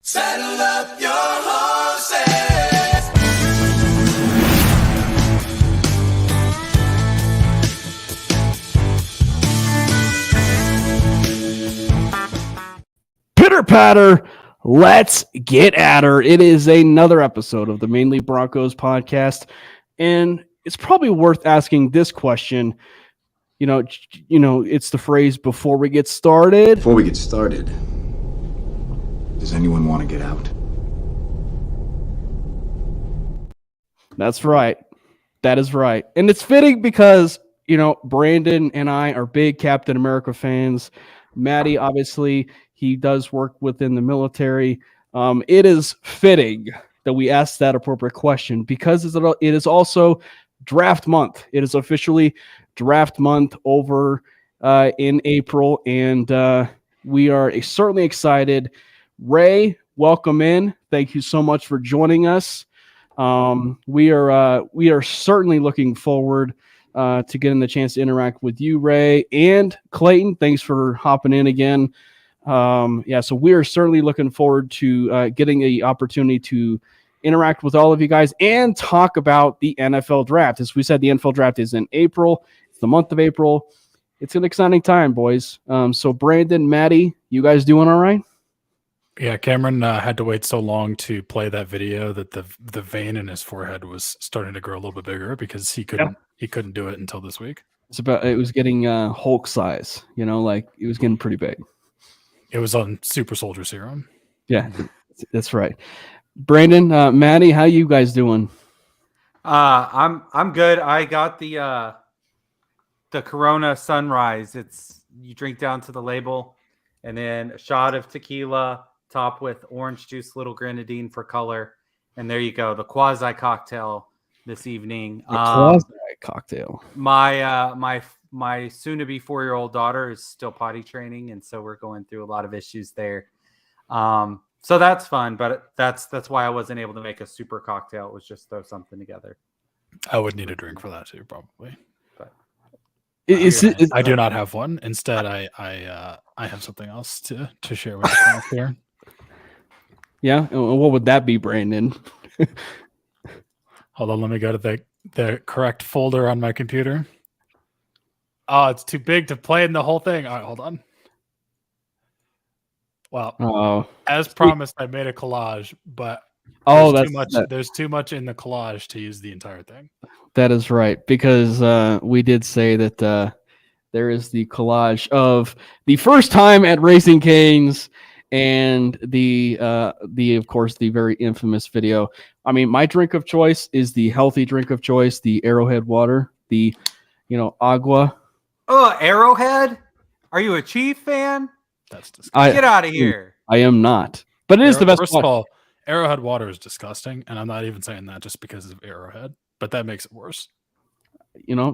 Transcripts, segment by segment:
Saddle up your horses. Pitter patter, let's get at her. It is another episode of the Manely Broncos Podcast, and it's probably worth asking this question. You know, it's the phrase "before we get started." Before we get started, does anyone want to get out? That's right. That is right. And it's fitting because, Brandon and I are big Captain America fans. Maddie, obviously, he does work within the military. It is fitting that we ask that appropriate question because it is also draft month. It is officially draft month over in April, and we are certainly excited. Ray, welcome in. Thank you so much for joining us. We are certainly looking forward to getting the chance to interact with you, Ray, and Clayton. Thanks for hopping in again. So we are certainly looking forward to getting the opportunity to interact with all of you guys and talk about the NFL draft. As we said, the NFL draft is in April. It's the month of April. It's an exciting time, boys. So Brandon, Maddie, you guys doing all right? Yeah, Cameron had to wait so long to play that video that the vein in his forehead was starting to grow a little bit bigger because he couldn't do it until this week. It was getting Hulk size, like it was getting pretty big. It was on super soldier serum. Yeah, that's right. Brandon, Maddie, how you guys doing? I'm good. I got the Corona Sunrise. You drink down to the label, and then a shot of tequila, topped with orange juice, little grenadine for color, and there you go. The quasi cocktail this evening. Quasi cocktail. My soon-to-be 4-year-old daughter is still potty training, and so we're going through a lot of issues there. So that's fun, but that's why I wasn't able to make a super cocktail. It was just throw something together. I would need a drink for that too, probably. But I do not have one. Instead, I have something else to share with you here. Yeah, what would that be, Brandon? Hold on, let me go to the correct folder on my computer. Oh, it's too big to play in the whole thing. All right, hold on. Well, as promised, I made a collage, but there's too much in the collage to use the entire thing. That is right, because we did say that there is the collage of the first time at Raising Cane's and the of course the very infamous video. I mean, my drink of choice is the healthy drink of choice, the Arrowhead water, the agua. Oh, Arrowhead? Are you a Chief fan? That's disgusting. Get out of here. I am not. But it is the best. First of all, Arrowhead water is disgusting, and I'm not even saying that just because of Arrowhead, but that makes it worse.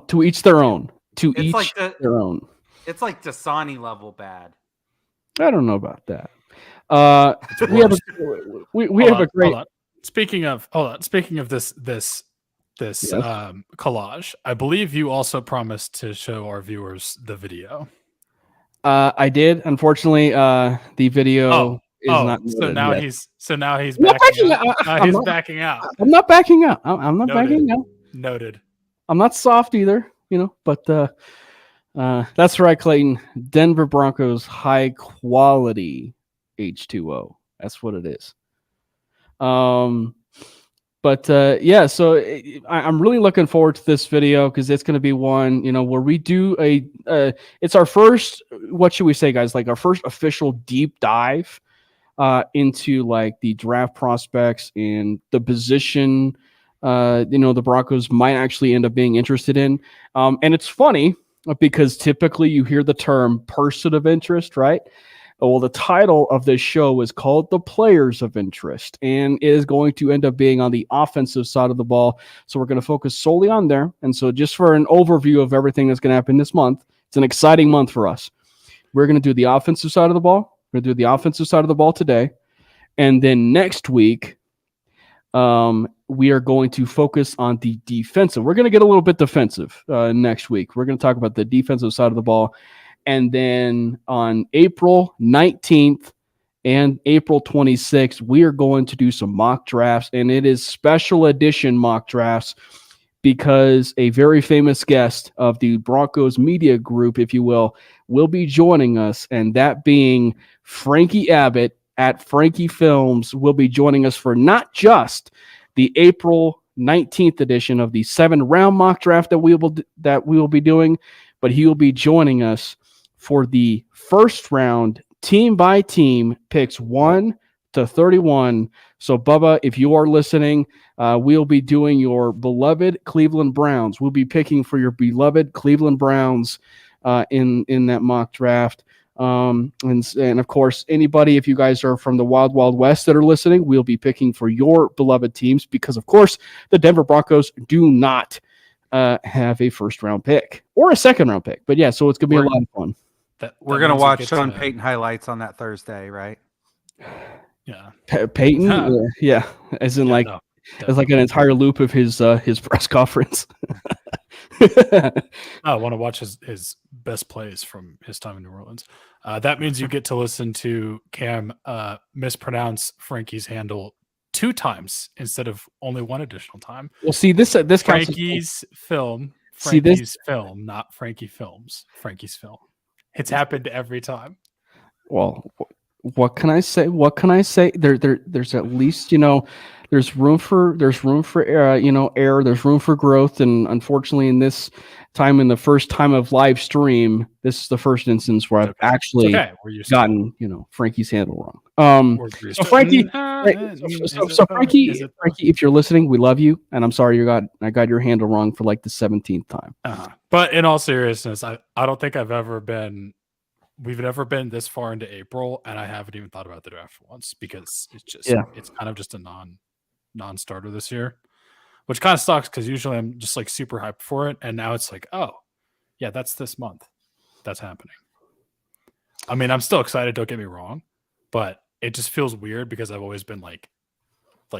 To each their own. Their own. It's like Dasani level bad. I don't know about that. We have a great. Speaking of this yes. Collage, I believe you also promised to show our viewers the video. I did. Unfortunately, the video is not. So now yet. he's backing out. He's backing out. I'm not backing out. I'm not backing out. Noted. I'm not soft either, but that's right, Clayton. Denver Broncos high quality H2O. That's what it is. So I'm really looking forward to this video because it's going to be one, where we do it's our first, what should we say, guys? Like our first official deep dive into like the draft prospects and the position, the Broncos might actually end up being interested in. And it's funny because typically you hear the term person of interest, right? Well, the title of this show is called The Players of Interest, and it is going to end up being on the offensive side of the ball. So we're going to focus solely on there. And so just for an overview of everything that's going to happen this month, it's an exciting month for us. We're going to do the offensive side of the ball. We're going to do the offensive side of the ball today. And then next week, we are going to focus on the defensive. We're going to get a little bit defensive next week. We're going to talk about the defensive side of the ball. And then on April 19th and April 26th, we are going to do some mock drafts, and it is special edition mock drafts because a very famous guest of the Broncos media group, if you will be joining us, and that being Frankie Abbott at Frankie Films will be joining us for not just the April 19th edition of the 7-round mock draft that we will be doing, but he will be joining us for the first round team by team picks 1 to 31. So Bubba, if you are listening, we'll be doing your beloved Cleveland Browns. We'll be picking for your beloved Cleveland Browns in that mock draft. And of course, anybody, if you guys are from the Wild Wild West that are listening, we'll be picking for your beloved teams because, of course, the Denver Broncos do not have a first-round pick or a second-round pick. But yeah, so it's going to be a lot of fun. We're going to watch Sean Payton highlights on that Thursday, right? Yeah. Peyton? Yeah. As in as like an entire loop of his press conference. I want to watch his best plays from his time in New Orleans. That means you get to listen to Cam mispronounce Frankie's handle 2 times instead of only 1 additional time. Well, see, this Frankie's film. Frankie's film, not Frankie Films. Frankie's film. It's happened every time. Well, what can I say? There's at least, there's room for error. There's room for growth. And unfortunately, in this time, in the first time of live stream, this is the first instance where I've actually gotten, Frankie's handle wrong. So Frankie, Frankie, if you're listening, we love you, and I'm sorry I got your handle wrong for like the 17th time. But in all seriousness, I don't think we've never been this far into April, and I haven't even thought about the draft once because it's kind of just a non-starter this year, which kind of sucks because usually I'm just like super hyped for it, and now it's like, oh yeah, that's this month, that's happening. I mean, I'm still excited, don't get me wrong, but it just feels weird because I've always been like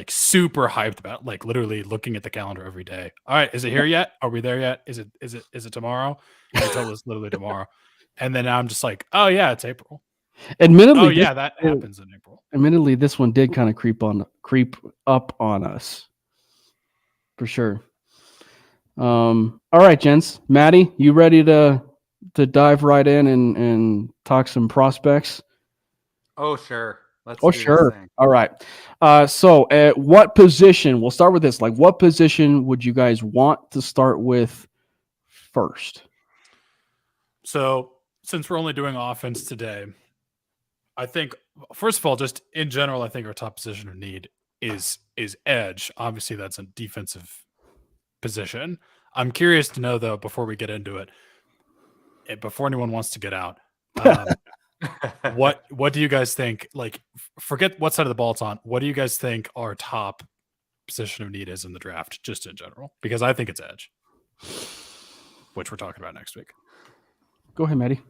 super hyped about like literally looking at the calendar every day. All right, is it here yet? Are we there yet? Is it tomorrow? And I told us literally tomorrow. And then I'm just like, oh yeah, it's April. Admittedly, that happens in April. Admittedly, this one did kind of creep up on us, for sure. All right, gents. Maddie, you ready to dive right in and talk some prospects? Oh sure. Sure. All right. So at what position? We'll start with this. Like, what position would you guys want to start with first? So since we're only doing offense today, I think, first of all, just in general, I think our top position of need is edge. Obviously, that's a defensive position. I'm curious to know, though, before we get into it, before anyone wants to get out, what do you guys think? Like, forget what side of the ball it's on. What do you guys think our top position of need is in the draft, just in general? Because I think it's edge, which we're talking about next week. Go ahead, Maddie.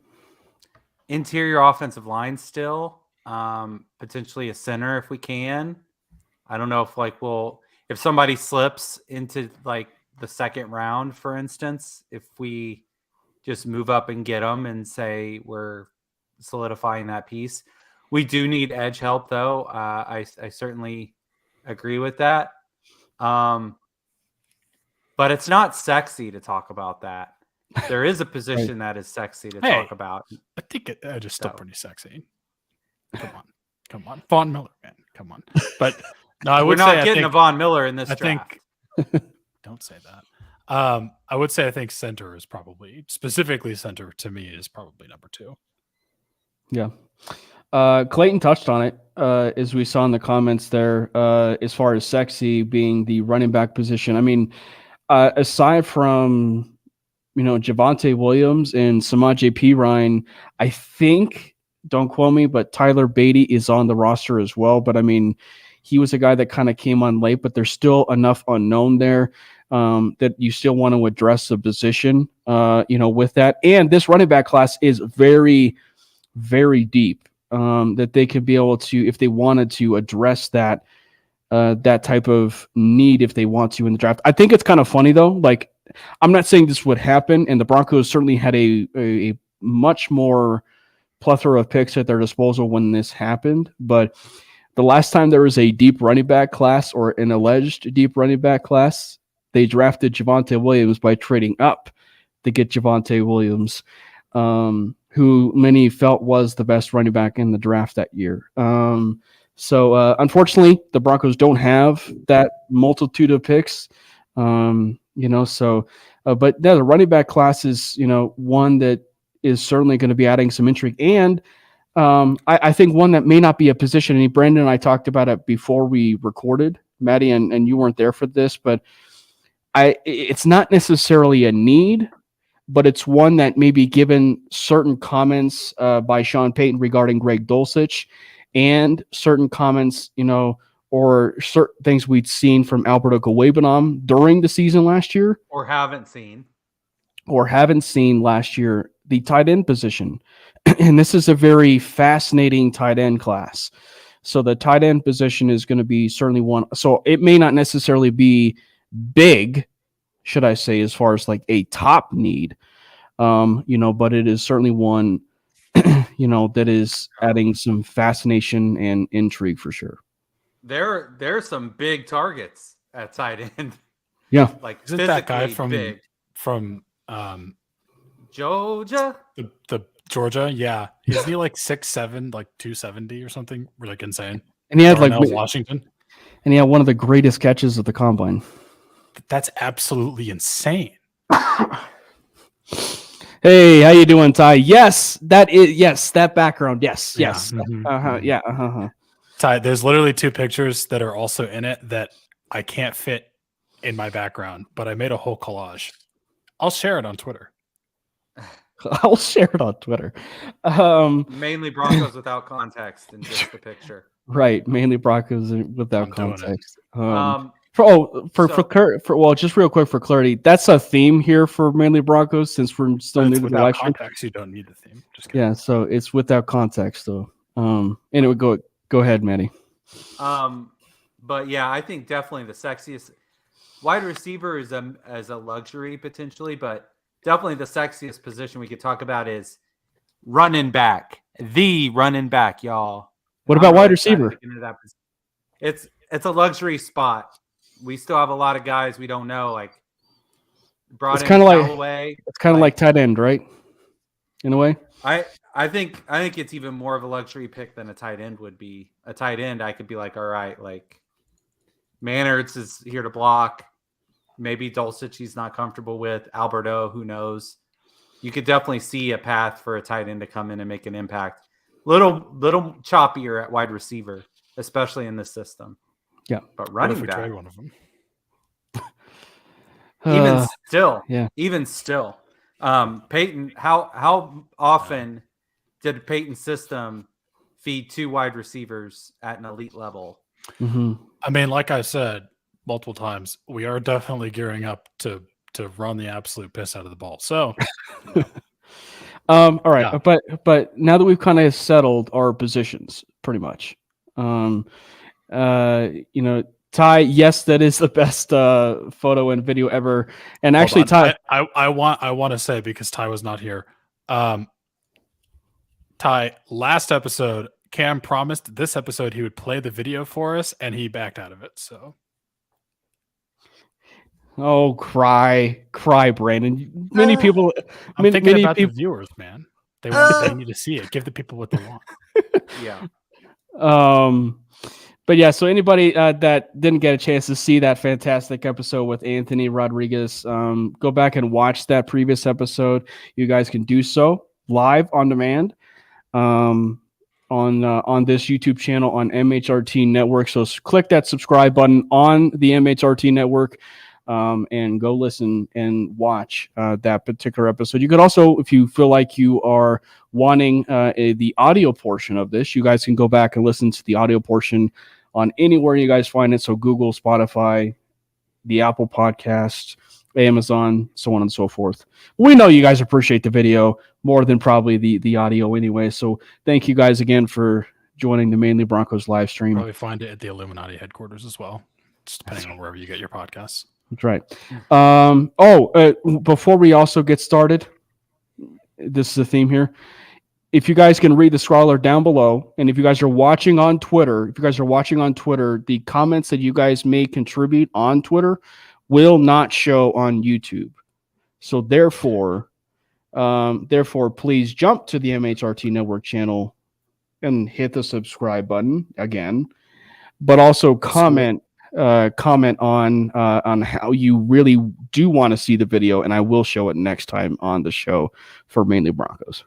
Interior offensive line still, potentially a center if we can. I don't know if somebody slips into like the second round, for instance, if we just move up and get them and say we're solidifying that piece. We do need edge help, though. I certainly agree with that. But it's not sexy to talk about that. There is a position that is sexy to talk about. I think edge is still pretty sexy. Come on. Von Miller, man. Come on. But no, we're not getting a Von Miller in this draft. Don't say that. I would say I think center is probably, specifically center to me, is probably number 2. Yeah. Clayton touched on it, as we saw in the comments there, as far as sexy being the running back position. I mean, aside from, Javonte Williams and Samaje Perine, I think, don't quote me, but Tyler Beatty is on the roster as well. But I mean, he was a guy that kind of came on late, but there's still enough unknown there that you still want to address the position, with that. And this running back class is very, very deep, that they could be able to, if they wanted to address that type of need, if they want to in the draft. I think it's kind of funny though. Like, I'm not saying this would happen, and the Broncos certainly had a much more plethora of picks at their disposal when this happened, but the last time there was a deep running back class or an alleged deep running back class, they drafted Javonte Williams by trading up to get Javonte Williams, who many felt was the best running back in the draft that year. So unfortunately, the Broncos don't have that multitude of picks, but yeah, the running back class is, one that is certainly going to be adding some intrigue. And I think one that may not be a position, and Brandon and I talked about it before we recorded, Maddie, and you weren't there for this, but it's not necessarily a need, but it's one that maybe given certain comments by Sean Payton regarding Greg Dulcich and certain comments, or certain things we'd seen from Alberto Goebanam during the season last year. Or haven't seen last year, the tight end position. And this is a very fascinating tight end class. So the tight end position is going to be certainly one. So it may not necessarily be big, should I say, as far as like a top need, but it is certainly one, that is adding some fascination and intrigue for sure. There's some big targets at tight end. Yeah. Like, isn't that guy from Georgia? The Georgia, yeah. Isn't he like 6'7", like 270 or something? We're like insane. And he had Washington. And he had one of the greatest catches of the combine. That's absolutely insane. Hey, how you doing, Ty? Yes, that background. Yes. Mm-hmm. Ty, there's literally two pictures that are also in it that I can't fit in my background, but I made a whole collage. I'll share it on Twitter. Mainly Broncos without context and just the picture. Right, mainly Broncos without context. Just real quick for clarity, that's a theme here for mainly Broncos since we're still new to the live stream. Context, you don't need the theme. Just kidding. Yeah, so it's without context though. And it would go ahead, Manny. But yeah, I think definitely the sexiest wide receiver is a luxury potentially, but definitely the sexiest position we could talk about is running back. The running back, y'all. What about wide receiver? It's a luxury spot. We still have a lot of guys we don't know. Like it's kind of like tight end, right? In a way. I think it's even more of a luxury pick than a tight end would be. A tight end, I could be like, all right, like Mannertz is here to block. Maybe Dulcich he's not comfortable with. Alberto, who knows? You could definitely see a path for a tight end to come in and make an impact. Little choppier at wide receiver, especially in this system. Yeah, but running back, trade one of them. Even still, Peyton. How often did Peyton's system feed two wide receivers at an elite level? Mm-hmm. I mean, like I said multiple times, we are definitely gearing up to run the absolute piss out of the ball. So, all right, yeah. But now that we've kind of settled our positions, pretty much. Ty, yes, that is the best photo and video ever. And actually, Ty, I want to say, because Ty was not here. Ty, last episode, Cam promised this episode he would play the video for us, and he backed out of it. So, oh, cry, Brandon. Many people. I'm thinking about the viewers, man. They need to see it. Give the people what they want. Yeah. But yeah, so anybody that didn't get a chance to see that fantastic episode with Anthony Rodriguez, go back and watch that previous episode. You guys can do so live on demand on this YouTube channel on MHRT Network. So click that subscribe button on the MHRT Network and go listen and watch that particular episode. You could also, if you feel like you are wanting the audio portion of this, you guys can go back and listen to the audio portion on anywhere you guys find it. So Google, Spotify, the Apple Podcast, Amazon, so on and so forth. We know you guys appreciate the video more than probably the audio anyway. So thank you guys again for joining the Manely Broncos live stream. Probably find it at the Illuminati headquarters as well, just depending on wherever you get your podcasts. That's right. Before we also get started, this is the theme here. if you guys can read the scrawler down below, and if you guys are watching on Twitter, the comments that you guys may contribute on Twitter will not show on YouTube. So therefore, please jump to the MHRT Network channel and hit the subscribe button again, but also comment on how you really do want to see the video, and I will show it next time on the show for Manely Broncos.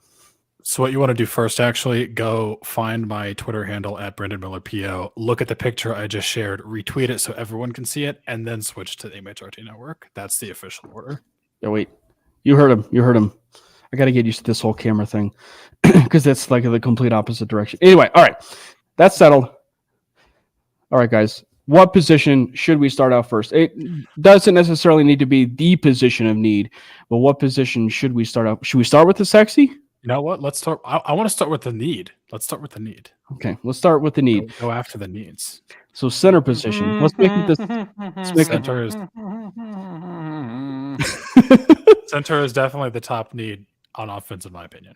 So what you want to do first, actually, go find my Twitter handle at Brandon Miller PO. Look at the picture I just shared, retweet it so everyone can see it, and then switch to the MHRT Network. That's the official order. Oh, wait. You heard him. I got to get used to this whole camera thing because that's like the complete opposite direction. Anyway, all right. That's settled. All right, guys. What position should we start out first? It doesn't necessarily need to be the position of need, but what position should we start out? Should we start with the sexy? You know what? Let's start. I want to start with the need. Let's start with the need. Okay, let's start with the need. Go after the needs. So center position. Let's make it this. Center is definitely the top need on offense, in my opinion.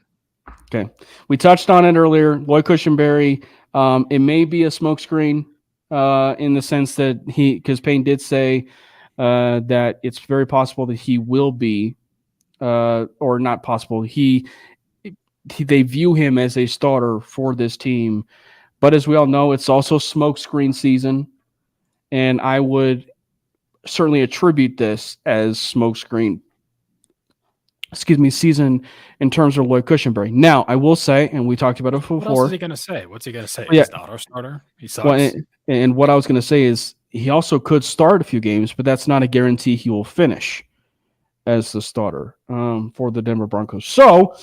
Okay, we touched on it earlier. Lloyd Cushenberry. It may be a smokescreen in the sense that because Payne did say that it's very possible that he will be, or not possible. They view him as a starter for this team, but as we all know, it's also smokescreen season, and I would certainly attribute this as smokescreen season in terms of Lloyd Cushenberry. Now, I will say, and we talked about it before. What else is he going to say? What's he going to say? Yeah. He's not our starter. He sucks. Well, and what I was going to say is he also could start a few games, but that's not a guarantee he will finish as the starter for the Denver Broncos. So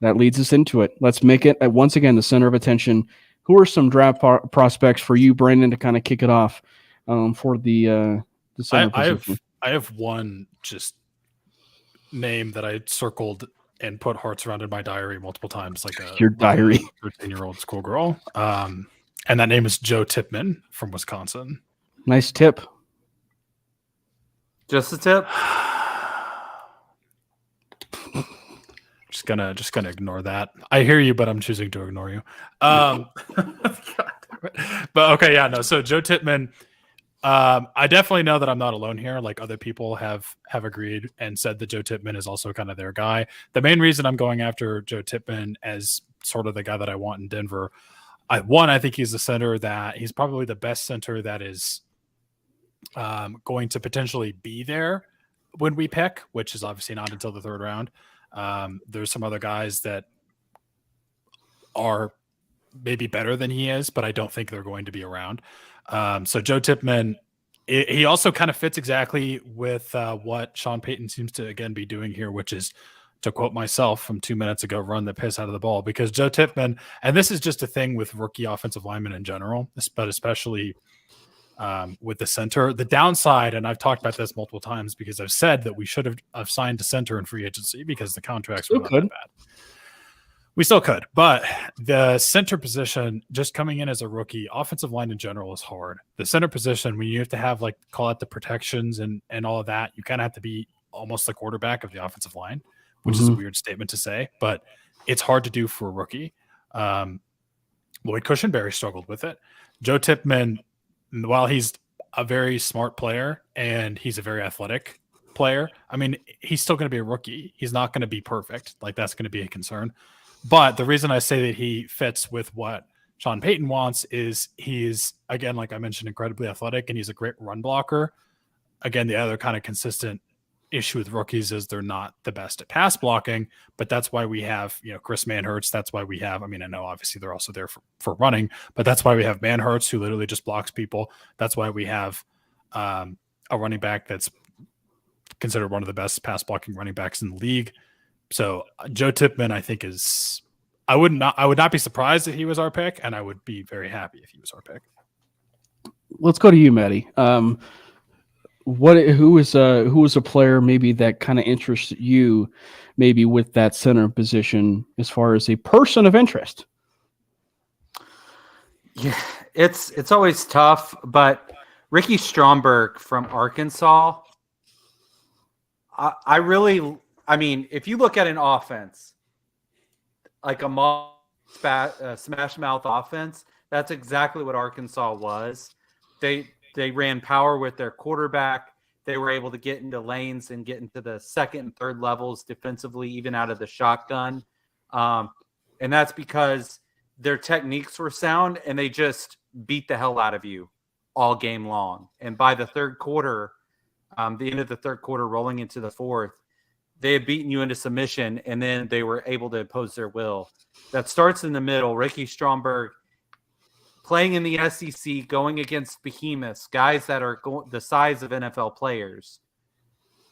that leads us into it. Let's make it, once again, the center of attention. Who are some draft prospects for you, Brandon, to kind of kick it off for the center position? I have one just name that I circled and put hearts around in my diary multiple times, like your diary, 13-year-old schoolgirl. And that name is Joe Tippmann from Wisconsin. Nice tip. Just a tip. Just gonna ignore that. I hear you, but I'm choosing to ignore you. But okay, yeah, no. So Joe Tippmann, I definitely know that I'm not alone here. Like other people have agreed and said that Joe Tippmann is also kind of their guy. The main reason I'm going after Joe Tippmann as sort of the guy that I want in Denver, I think he's the center that he's probably the best center that is going to potentially be there when we pick, which is obviously not until the third round. There's some other guys that are maybe better than he is, but I don't think they're going to be around. So Joe Tippmann, he also kind of fits exactly with what Sean Payton seems to, again, be doing here, which is, to quote myself from 2 minutes ago, run the piss out of the ball. Because Joe Tippmann, and this is just a thing with rookie offensive linemen in general, but especially with the center. The downside, and I've talked about this multiple times because I've said that we should have signed a center in free agency because the contracts were not that bad. We still could, but the center position, just coming in as a rookie, offensive line in general is hard. The center position, when you have to have, like, call it the protections and all of that, you kind of have to be almost the quarterback of the offensive line, which is a weird statement to say, but it's hard to do for a rookie. Lloyd Cushenberry struggled with it. Joe Tippmann, while he's a very smart player and he's a very athletic player, I mean, he's still going to be a rookie. He's not going to be perfect. Like, that's going to be a concern. But the reason I say that he fits with what Sean Payton wants is he's, again, like I mentioned, incredibly athletic, and he's a great run blocker. Again, the other kind of consistent issue with rookies is they're not the best at pass blocking, but that's why we have, Chris Manhertz. That's why we have, I know obviously they're also there for running, but that's why we have Manhertz, who literally just blocks people. That's why we have a running back that's considered one of the best pass blocking running backs in the league. So Joe Tippmann, I think, I would not be surprised if he was our pick, and I would be very happy if he was our pick. Let's go to you, Maddie. Who is a player maybe that kind of interests you, maybe with that center position as far as a person of interest? Yeah, it's always tough, but Ricky Stromberg from Arkansas, if you look at an offense, like a smash mouth offense. That's exactly what Arkansas was. They ran power with their quarterback. They were able to get into lanes and get into the second and third levels defensively, even out of the shotgun. And that's because their techniques were sound and they just beat the hell out of you all game long. And by the third quarter, the end of the third quarter rolling into the fourth, they had beaten you into submission, and then they were able to impose their will. That starts in the middle. Ricky Stromberg playing in the SEC, going against behemoths, guys that are the size of NFL players.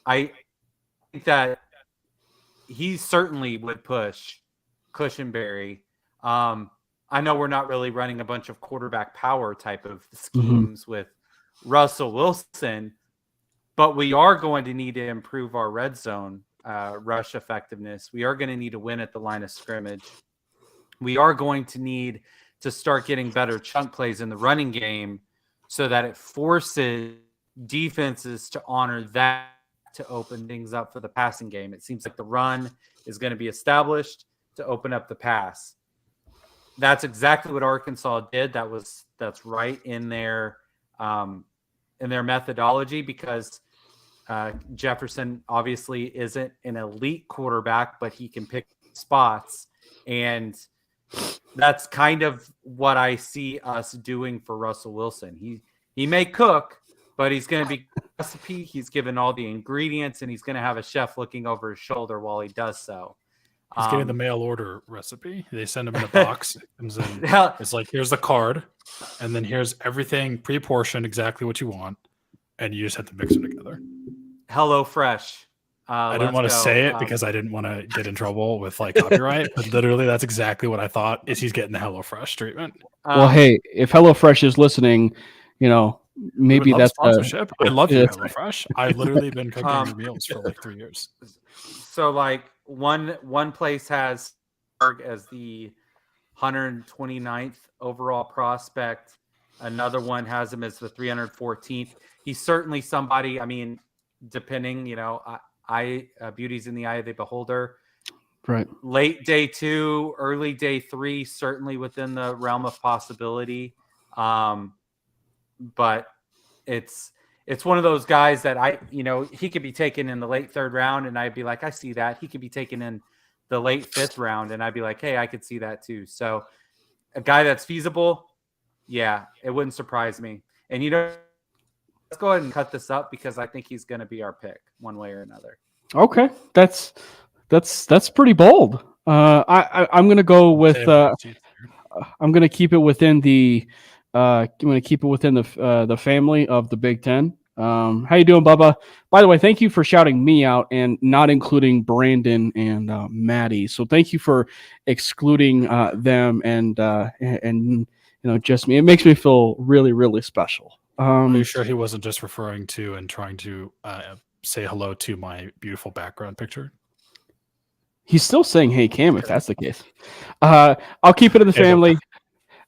I think that he certainly would push Cushenberry. I know we're not really running a bunch of quarterback power type of schemes with Russell Wilson, but we are going to need to improve our red zone rush effectiveness. We are going to need to win at the line of scrimmage. We are going to need to start getting better chunk plays in the running game so that it forces defenses to honor that to open things up for the passing game. It seems like the run is going to be established to open up the pass. That's exactly what Arkansas did. That's right in their methodology, because Jefferson obviously isn't an elite quarterback, but he can pick spots. And that's kind of what I see us doing for Russell Wilson. He may cook, but he's going to be recipe. He's given all the ingredients, and he's going to have a chef looking over his shoulder while he does so. He's getting the mail order recipe. They send him in a box. It comes in. It's like, here's the card, and then here's everything pre-portioned exactly what you want, and you just have to mix them together. Hello Fresh. I didn't want to say it because I didn't want to get in trouble with like copyright, but literally that's exactly what I thought. Is he's getting the HelloFresh treatment? Well, hey, if HelloFresh is listening, maybe that's sponsorship. I love you, HelloFresh. I've literally been cooking your meals for like 3 years. So like one place has Berg as the 129th overall prospect. Another one has him as the 314th. He's certainly somebody. I mean, depending, beauty's in the eye of the beholder. Right. Late day 2, early day 3, certainly within the realm of possibility. But it's one of those guys that he could be taken in the late 3rd round, and I'd be like, I see that. He could be taken in the late 5th round, and I'd be like, hey, I could see that too. So a guy that's feasible, yeah, it wouldn't surprise me. And let's go ahead and cut this up because I think he's going to be our pick one way or another. Okay, that's pretty bold. I'm going to go with. I'm going to keep it within the. I'm going to keep it within the family of the Big Ten. How you doing, Bubba? By the way, thank you for shouting me out and not including Brandon and Maddie. So thank you for excluding them and just me. It makes me feel really, really special. Are you sure he wasn't just referring to and trying to say hello to my beautiful background picture? He's still saying, hey, Cam, if that's the case. I'll keep it in the family.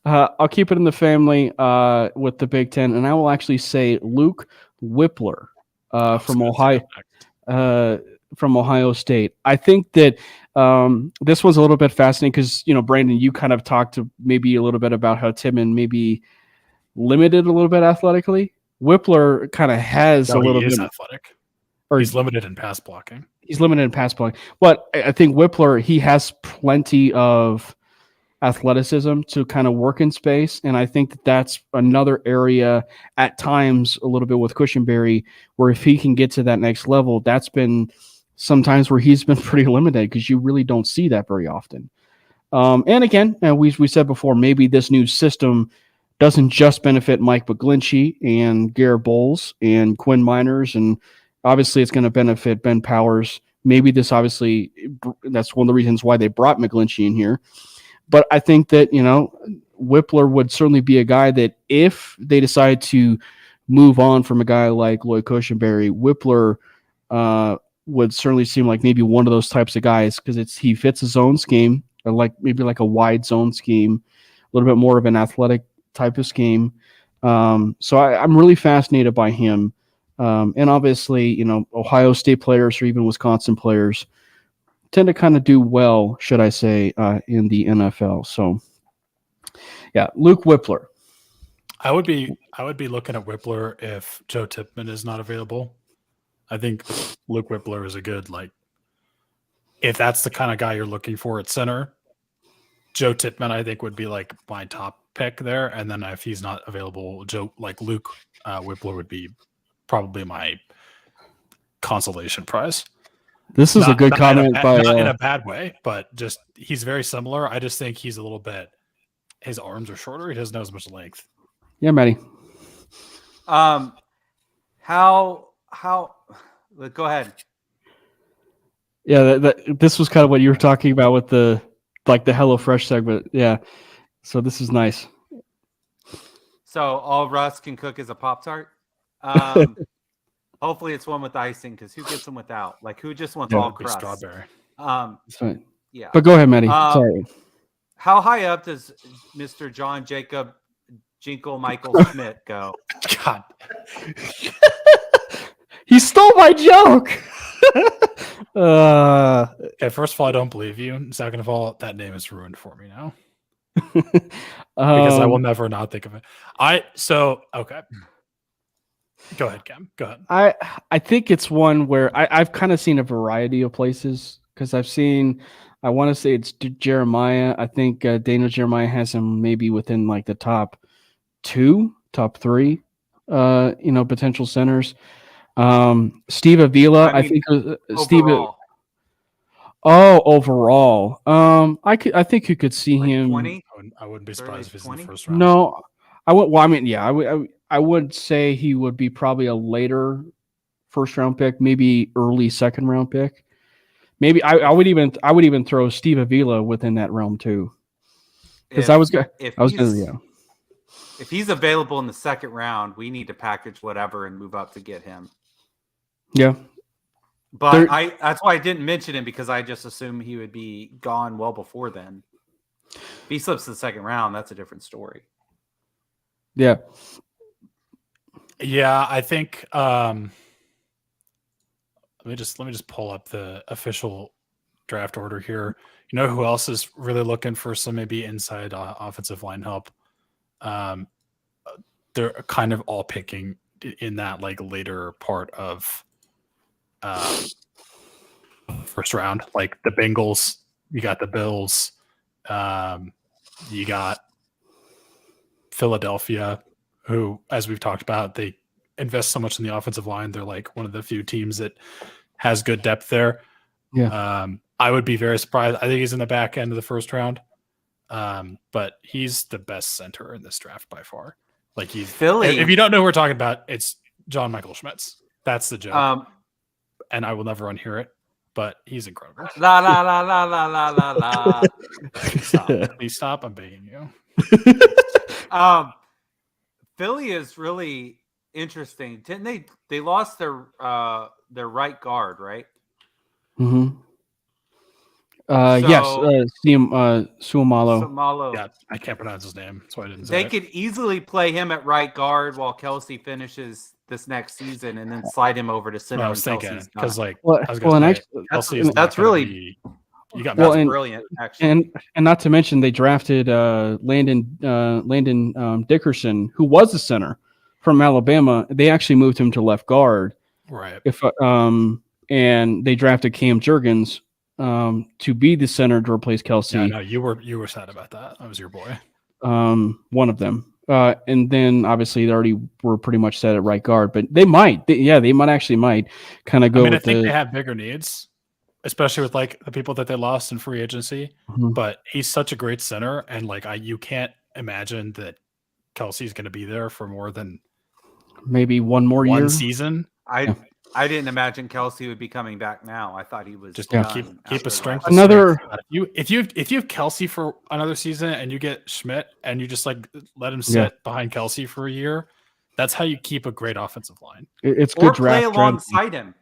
I'll keep it in the family with the Big Ten, and I will actually say Luke Whippler from Ohio State. I think that this was a little bit fascinating because, Brandon, you kind of talked to maybe a little bit about how Timmon maybe limited a little bit athletically. Whippler kind of has a little bit athletic, or he's limited in pass blocking. He's limited in pass blocking, but I think Whippler, he has plenty of athleticism to kind of work in space, and I think that's another area at times a little bit with Cushenberry, where if he can get to that next level, that's been sometimes where he's been pretty limited because you really don't see that very often. And again, we said before, maybe this new system doesn't just benefit Mike McGlinchey and Garrett Bowles and Quinn Miners, and obviously it's going to benefit Ben Powers. Maybe that's one of the reasons why they brought McGlinchey in here. But I think that, Whippler would certainly be a guy that if they decide to move on from a guy like Lloyd Cushenberry, Whippler would certainly seem like maybe one of those types of guys because he fits his own scheme, or maybe like a wide zone scheme, a little bit more of an athletic type of scheme. So I'm really fascinated by him. And obviously, Ohio State players or even Wisconsin players tend to kind of do well, should I say, in the NFL. So, yeah, Luke Whippler. I would be looking at Whippler if Joe Tipman is not available. I think Luke Whippler is a good, like, if that's the kind of guy you're looking for at center, Joe Tipman, I think, would be like my top pick there. And then if he's not available, Luke Whippler would be probably my consolation prize. This is a good comment not in a bad way, but just he's very similar. I just think he's a little bit, his arms are shorter. He doesn't have as much length. Yeah, Matty. How go ahead. Yeah, this was kind of what you were talking about with the HelloFresh segment. Yeah. So this is nice. So all Russ can cook is a Pop-Tart. Hopefully it's one with icing, because who gets them without? Like, who just wants all crust? Strawberry. That's right. Yeah. But go ahead, Matty. Sorry. How high up does Mr. John Jacob Jinkle Michael Schmidt go? God. He stole my joke. Okay, first of all, I don't believe you. Second of all, that name is ruined for me now. Because I will never not think of it. Okay. Go ahead, Cam. Go ahead. I think it's one where I've kind of seen a variety of places, because I've seen, I want to say it's Jeremiah. I think Daniel Jeremiah has him maybe within like the top 3, potential centers. Steve Avila, I think Steve. Overall, I think you could see him. 20? I wouldn't be surprised if he's in 20? the first round. No, I would. Well, I mean, yeah, I would say he would be probably a later first round pick, maybe early second round pick. Maybe I would even throw Steve Avila within that realm too, because if he's available in the second round, we need to package whatever and move up to get him. Yeah. But that's why I didn't mention him, because I just assumed he would be gone well before then. If he slips to the second round, that's a different story. Yeah. Yeah, I think let me just pull up the official draft order here. You know who else is really looking for some maybe inside offensive line help? They're kind of all picking in that like later part of first round, like the Bengals. You got the Bills. You got Philadelphia, who, as we've talked about, they invest so much in the offensive line. They're like one of the few teams that has good depth there. Yeah. I would be very surprised. I think he's in the back end of the first round. But he's the best center in this draft by far. Like, he's Philly. If you don't know who we're talking about, it's John Michael Schmitz. That's the joke. And I will never unhear it, but he's incredible. La la la la la la la la. Please stop. I'm begging you. Philly is really interesting. Didn't they lost their right guard, right? Mm-hmm. Yes, Suomalo. Yeah, I can't pronounce his name, so I didn't say They could easily play him at right guard while Kelsey finishes this next season, and then slide him over to center. I was thinking, because like, that's really you got brilliant. Actually, and not to mention they drafted Landon Dickerson, who was a center from Alabama. They actually moved him to left guard, right? And they drafted Cam Jurgens to be the center to replace Kelsey. Yeah, no, you were sad about that. That was your boy. One of them. And then obviously they already were pretty much set at right guard, but they might actually kind of go. I think they have bigger needs, especially with like the people that they lost in free agency. Mm-hmm. But he's such a great center, and like you can't imagine that Kelsey's going to be there for more than maybe one year season. I didn't imagine Kelsey would be coming back now. I thought he was just keep a strength. If you have Kelsey for another season and you get Schmidt and you just like let him sit behind Kelsey for a year, that's how you keep a great offensive line. It's good draft. Play alongside him.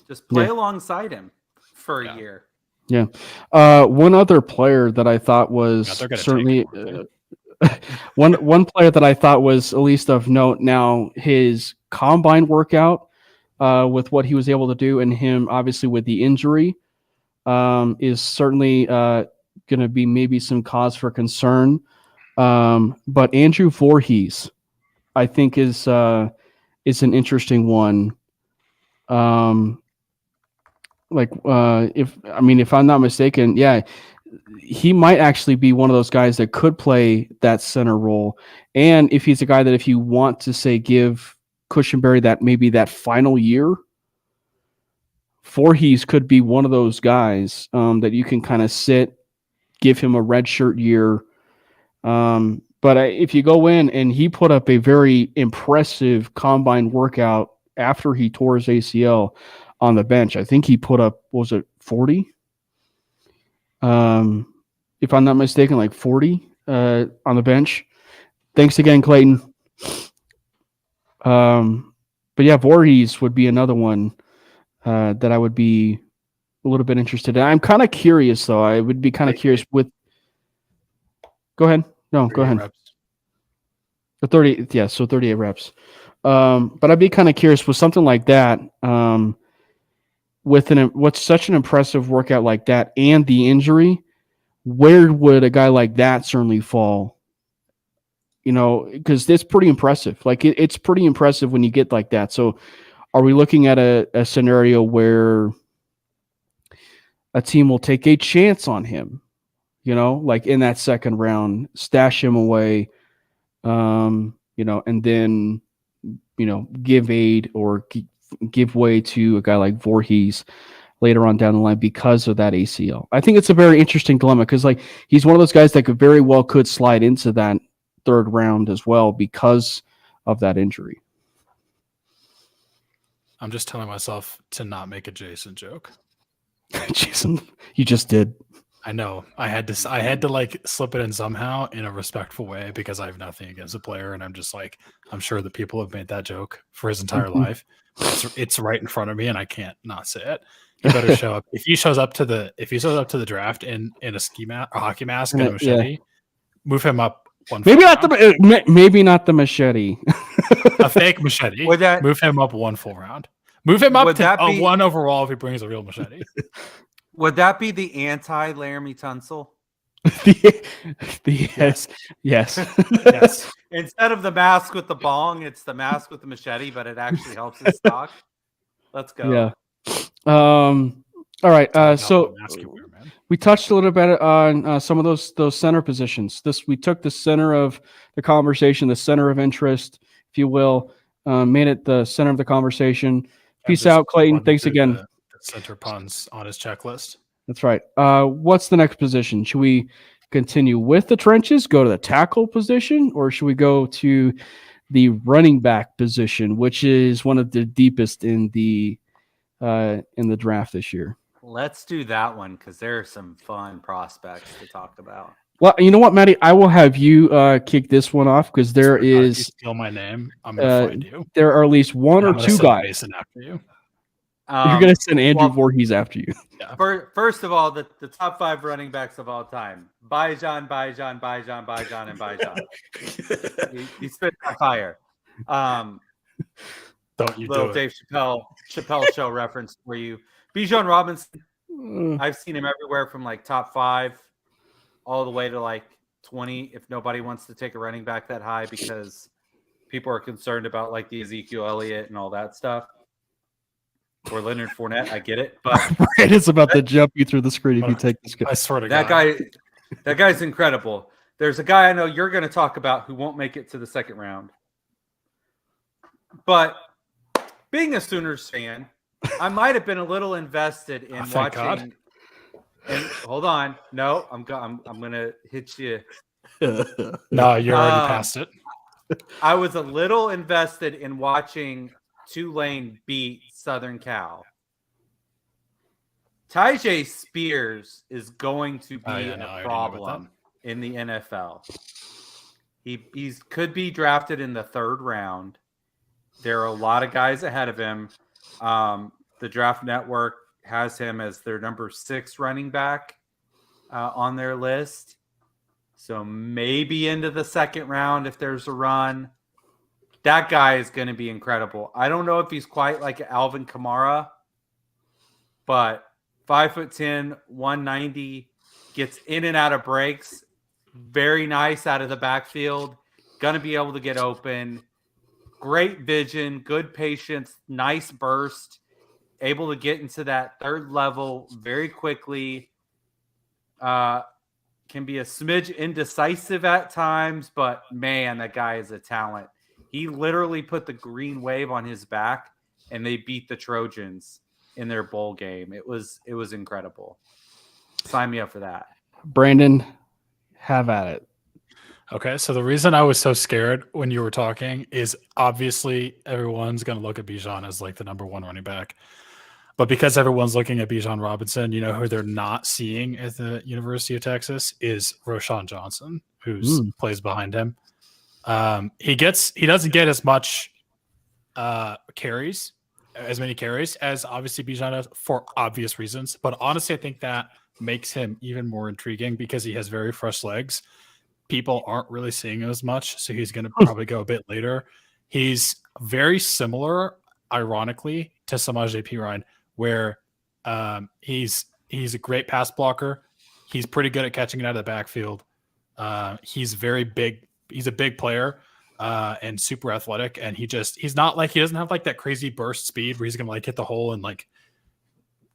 Just play alongside him for a year. Yeah. One other player that I thought was certainly one player that I thought was at least of note. Now his combine workout. With what he was able to do, and him obviously with the injury, is certainly going to be maybe some cause for concern. But Andrew Voorhees, I think, is an interesting one. If I'm not mistaken, yeah, he might actually be one of those guys that could play that center role. And if he's a guy that, if you want to say, give Cushenberry that final year, Voorhees could be one of those guys that you can kind of sit, give him a red shirt year. But if you go in, and he put up a very impressive combine workout after he tore his ACL on the bench. I think he put up, was it 40? If I'm not mistaken, like 40 on the bench. Thanks again, Clayton. But yeah, Voorhees would be another one that I would be a little bit interested in. I'm kind of curious, though. I would be kind of curious with. Go ahead. No, go ahead. Reps. The 30, yeah, so 38 reps. But I'd be kind of curious with something like that. What's such an impressive workout like that, and the injury, where would a guy like that certainly fall? Because it's pretty impressive. Like it's pretty impressive when you get like that. So, are we looking at a scenario where a team will take a chance on him? Like in that second round, stash him away, and then, give aid or give way to a guy like Voorhees later on down the line because of that ACL. I think it's a very interesting dilemma because, like, he's one of those guys that could slide into that third round as well because of that injury. I'm just telling myself to not make a Jason joke. Jason, you just did. I know. I had to like slip it in somehow in a respectful way because I have nothing against the player, and I'm just like, I'm sure that people have made that joke for his entire life. It's right in front of me, and I can't not say it. He better show up. If he shows up to the draft in a a hockey mask and a machete, move him up one. Maybe not the machete. A fake machete. Move him up one full round. Move him up to one overall if he brings a real machete. Would that be the anti-Laramie Tunsil? Yes. Yes. Instead of the mask with the bong, it's the mask with the machete, but it actually helps his stock. Let's go. Yeah. All right. So we touched a little bit on some of those center positions. We took the center of the conversation, the center of interest, if you will, made it the center of the conversation. Peace out, Clayton. Thanks again. The center puns on his checklist. That's right. What's the next position? Should we continue with the trenches, go to the tackle position, or should we go to the running back position, which is one of the deepest in the draft this year? Let's do that one because there are some fun prospects to talk about. Well, you know what, Matty? I will have you kick this one off because there is. If you steal my name, I'm gonna find you. There are at least one or two guys. After you. You're going to send Andrew Voorhees after you. Yeah. First of all, the top 5 running backs of all time: Bijan, and Bijan. He spit on fire. Don't you little do Dave Chappelle show reference for you. Bijan Robinson. I've seen him everywhere from like top 5 all the way to like 20. If nobody wants to take a running back that high because people are concerned about like the Ezekiel Elliott and all that stuff. Or Leonard Fournette, I get it, but Brad is about to jump you through the screen if you take this guy. I swear to God, that guy's incredible. There's a guy I know you're going to talk about who won't make it to the second round, but being a Sooners fan, I might have been a little invested in watching. God. And hold on, no, I'm going to hit you. No, you're already past it. I was a little invested in watching Tulane beat Southern Cal. Tyjae Spears is going to be a problem in the NFL. He could be drafted in the 3rd round. There are a lot of guys ahead of him. The Draft Network has him as their number 6 running back on their list. So maybe into the 2nd round if there's a run. That guy is going to be incredible. I don't know if he's quite like Alvin Kamara, but 5'10", 190, gets in and out of breaks. Very nice out of the backfield. Going to be able to get open. Great vision, good patience, nice burst. Able to get into that third level very quickly. Can be a smidge indecisive at times, but man, that guy is a talent. He literally put the green wave on his back, and they beat the Trojans in their bowl game. It was incredible. Sign me up for that. Brandon, have at it. Okay, so the reason I was so scared when you were talking is obviously everyone's going to look at Bijan as like the number one running back. But because everyone's looking at Bijan Robinson, who they're not seeing at the University of Texas is Roschon Johnson, who plays behind him. He doesn't get as much carries, as many carries as obviously Bijan does for obvious reasons. But honestly, I think that makes him even more intriguing because he has very fresh legs. People aren't really seeing him as much, so he's going to probably go a bit later. He's very similar, ironically, to Samaje Perine, where he's a great pass blocker. He's pretty good at catching it out of the backfield. He's very big. He's a big player and super athletic. And he doesn't have like that crazy burst speed where he's going to like hit the hole and like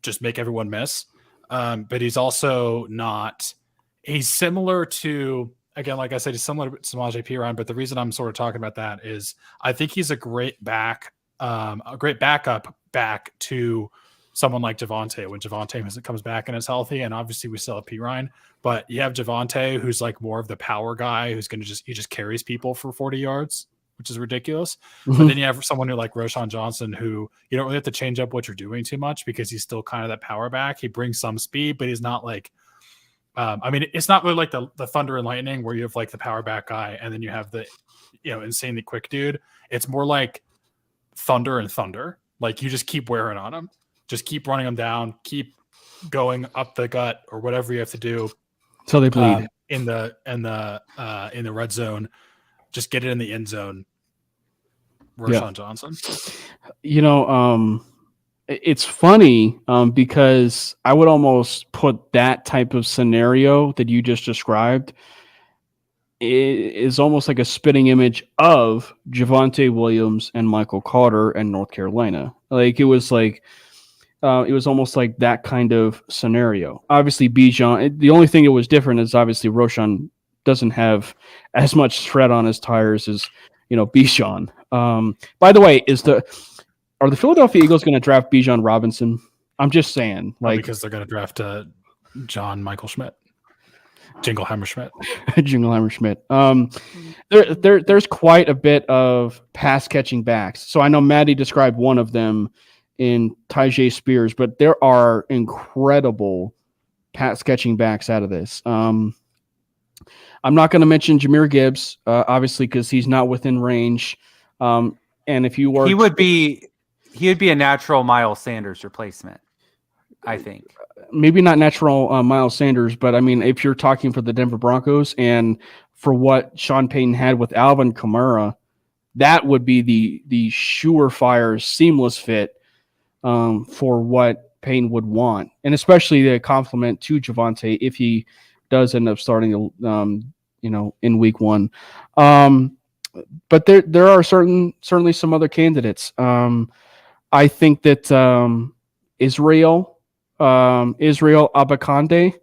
just make everyone miss. But he's also not. He's similar to, again, like I said, he's similar to Samaje Perine. But the reason I'm sort of talking about that is I think he's a great backup back to someone like Javonte when Javonte comes back and is healthy. And obviously we still have Perine, but you have Javonte, who's like more of the power guy who's going to he just carries people for 40 yards, which is ridiculous. Mm-hmm. But then you have someone who like Roschon Johnson, who you don't really have to change up what you're doing too much because he's still kind of that power back. He brings some speed, but he's not like, it's not really like the Thunder and Lightning where you have like the power back guy and then you have the, insanely quick dude. It's more like Thunder and Thunder. Like you just keep wearing on him. Just keep running them down, keep going up the gut or whatever you have to do till they bleed in the red zone. Just get it in the end zone. Roschon Johnson. It's funny because I would almost put that type of scenario that you just described is almost like a spitting image of Javonte Williams and Michael Carter and North Carolina. Like it was almost like that kind of scenario. Obviously, Bijan, the only thing that was different is obviously Roschon doesn't have as much tread on his tires as, Bijan. By the way, are the Philadelphia Eagles going to draft Bijan Robinson? I'm just saying. Because they're going to draft John Michael Schmidt. Jingleheimer Schmidt. Jingleheimer Schmidt. There's quite a bit of pass catching backs. So I know Maddie described one of them in Tyjae Spears, but there are incredible pass catching backs out of this. I'm not going to mention Jahmyr Gibbs, obviously, because he's not within range. And if you were, he would be a natural Miles Sanders replacement, I think. Maybe not natural Miles Sanders, but I mean, if you're talking for the Denver Broncos and for what Sean Payton had with Alvin Kamara, that would be the surefire, seamless fit for what Payton would want, and especially the compliment to Javonte if he does end up starting, in week one. But there are certainly some other candidates. I think that Israel Abakande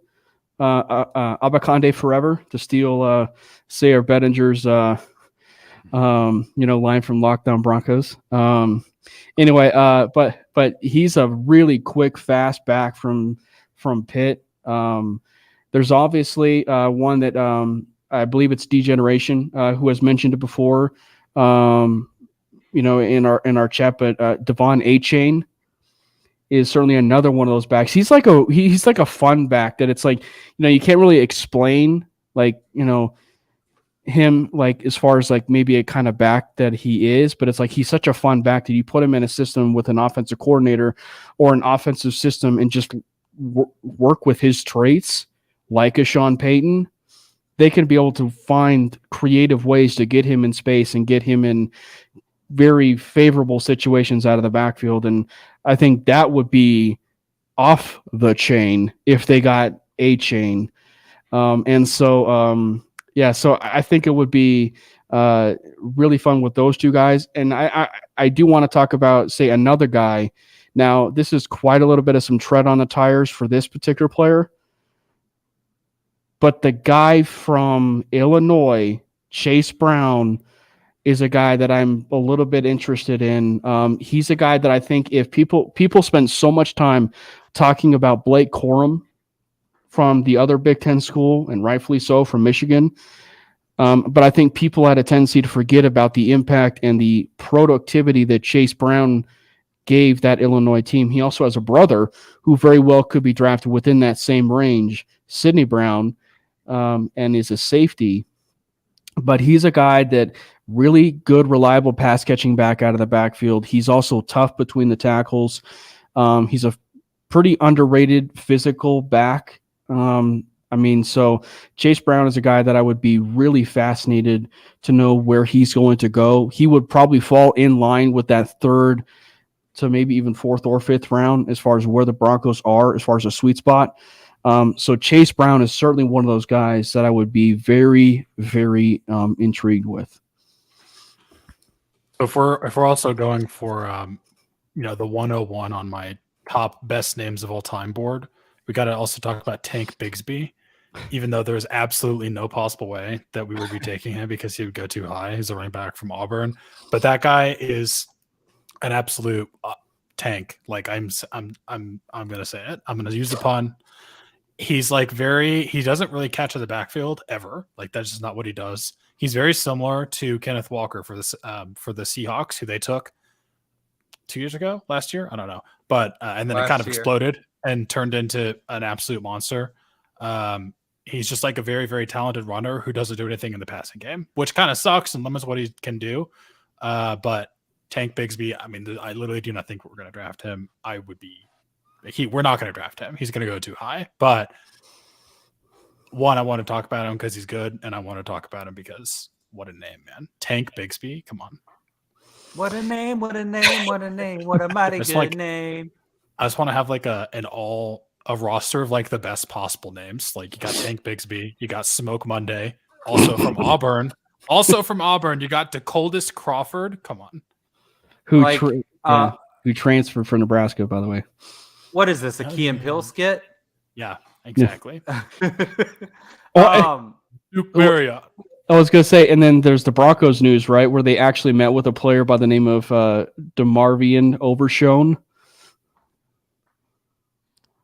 forever, to steal Sayer Bettinger's line from Lockdown Broncos. Anyway, but he's a really quick, fast back from Pitt. There's obviously one that I believe it's Degeneration who has mentioned it before. In our chat, but Devon A-Chain is certainly another one of those backs. He's like a fun back that it's like, you can't really explain him like as far as like maybe a kind of back that he is, but it's like he's such a fun back that you put him in a system with an offensive coordinator or an offensive system and just work with his traits like a Sean Payton. They can be able to find creative ways to get him in space and get him in very favorable situations out of the backfield. And I think that would be off the chain if they got a chain. So I think it would be really fun with those two guys. And I do want to talk about, say, another guy. Now, this is quite a little bit of some tread on the tires for this particular player. But the guy from Illinois, Chase Brown, is a guy that I'm a little bit interested in. He's a guy that I think if people spend so much time talking about Blake Corum from the other Big Ten school, and rightfully so, from Michigan. But I think people had a tendency to forget about the impact and the productivity that Chase Brown gave that Illinois team. He also has a brother who very well could be drafted within that same range, Sidney Brown, and is a safety. But he's a guy that really good, reliable pass catching back out of the backfield. He's also tough between the tackles. He's a pretty underrated physical back. So Chase Brown is a guy that I would be really fascinated to know where he's going to go. He would probably fall in line with that third to maybe even fourth or fifth round as far as where the Broncos are, as far as a sweet spot. So Chase Brown is certainly one of those guys that I would be very, very intrigued with. If we're also going for the 101 on my top best names of all time board, we got to also talk about Tank Bigsby, even though there's absolutely no possible way that we would be taking him because he would go too high. He's a running back from Auburn, but that guy is an absolute tank. Like I'm gonna say it. I'm gonna use the pun. He's he doesn't really catch in the backfield ever. Like that's just not what he does. He's very similar to Kenneth Walker for the Seahawks, who they took 2 years ago, last year, I don't know, but and then it kind of exploded and turned into an absolute monster. He's just like a very, very talented runner who doesn't do anything in the passing game, which kind of sucks and limits what he can do. But Tank Bigsby, I mean, I literally do not think we're going to draft him. We're not going to draft him. He's going to go too high. But one, I want to talk about him because he's good, and I want to talk about him because what a name, man. Tank Bigsby, come on. What a name, what a name, what a name, what a mighty good name. I just want to have a roster of the best possible names. Like you got Tank Bigsby, you got Smoke Monday, also from Auburn. You got DeColdis Crawford. Come on. Who transferred from Nebraska, by the way. What is this, a Key and Peele skit? Yeah, exactly. I was going to say, and then there's the Broncos news, right, where they actually met with a player by the name of DeMarvion Overshown.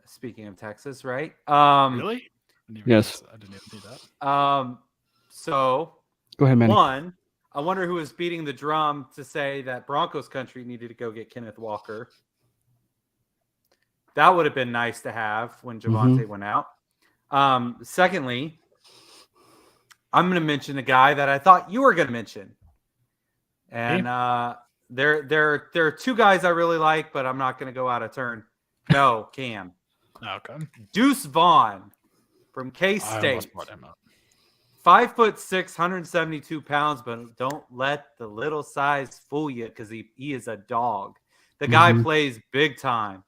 Speaking of Texas, right? Really? Yes. I didn't even see that. So go ahead, man. One, I wonder who was beating the drum to say that Broncos country needed to go get Kenneth Walker. That would have been nice to have when Javonte went out. Secondly, I'm going to mention a guy that I thought you were going to mention. And there are two guys I really like, but I'm not going to go out of turn. No, Cam. Okay. Deuce Vaughn from K-State. 5'6", 172 pounds, but don't let the little size fool you because he is a dog. The guy plays big time.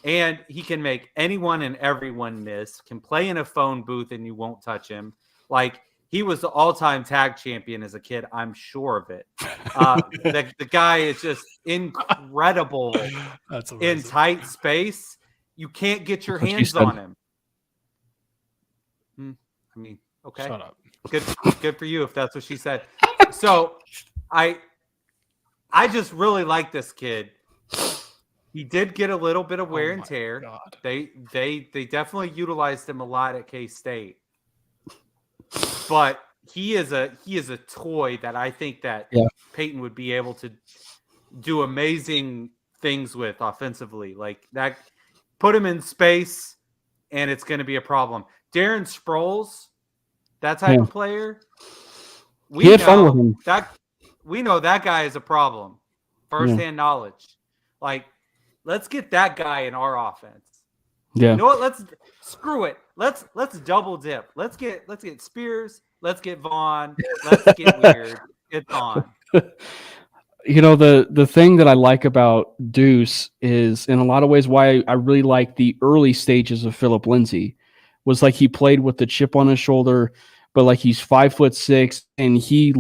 And he can make anyone and everyone miss, can play in a phone booth and you won't touch him. Like, he was the all-time tag champion as a kid. I'm sure of it. The guy is just incredible in tight space. You can't get your hands on him. I mean, okay. Shut up. Good for you if that's what she said. So I just really like this kid. He did get a little bit of wear and tear. God. They definitely utilized him a lot at K-State. But he is a toy that I think that Peyton would be able to do amazing things with offensively. Like that, put him in space, and it's going to be a problem. Darren Sproles, that type of player, we had fun with him. We know that guy is a problem. First-hand knowledge. Like, let's get that guy in our offense. Yeah. You know what? Screw it. Let's double dip. Let's get Spears. Let's get Vaughn. Let's get weird. It's on. the thing that I like about Deuce is in a lot of ways why I really like the early stages of Philip Lindsay was like he played with the chip on his shoulder, but like he's 5'6" and he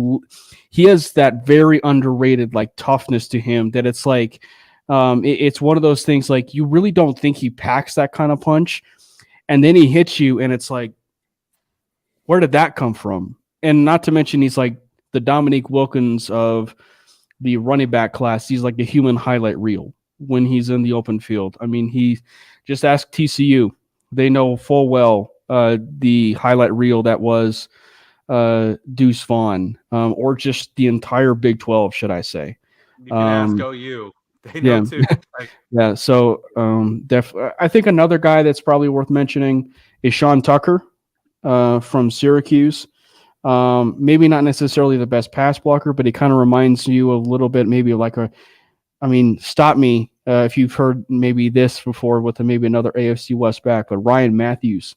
has that very underrated like toughness to him that it's like it's one of those things like you really don't think he packs that kind of punch, and then he hits you and it's like, where did that come from? And not to mention he's like the Dominique Wilkins of the running back class. He's like the human highlight reel when he's in the open field. I mean, he just asked TCU. They know full well the highlight reel that was Deuce Vaughn, or just the entire Big 12, should I say. You can ask OU. They know too. Yeah, so I think another guy that's probably worth mentioning is Sean Tucker from Syracuse. Maybe not necessarily the best pass blocker, but he kind of reminds you a little bit maybe like stop me if you've heard maybe this before with maybe another AFC West back, but Ryan Matthews.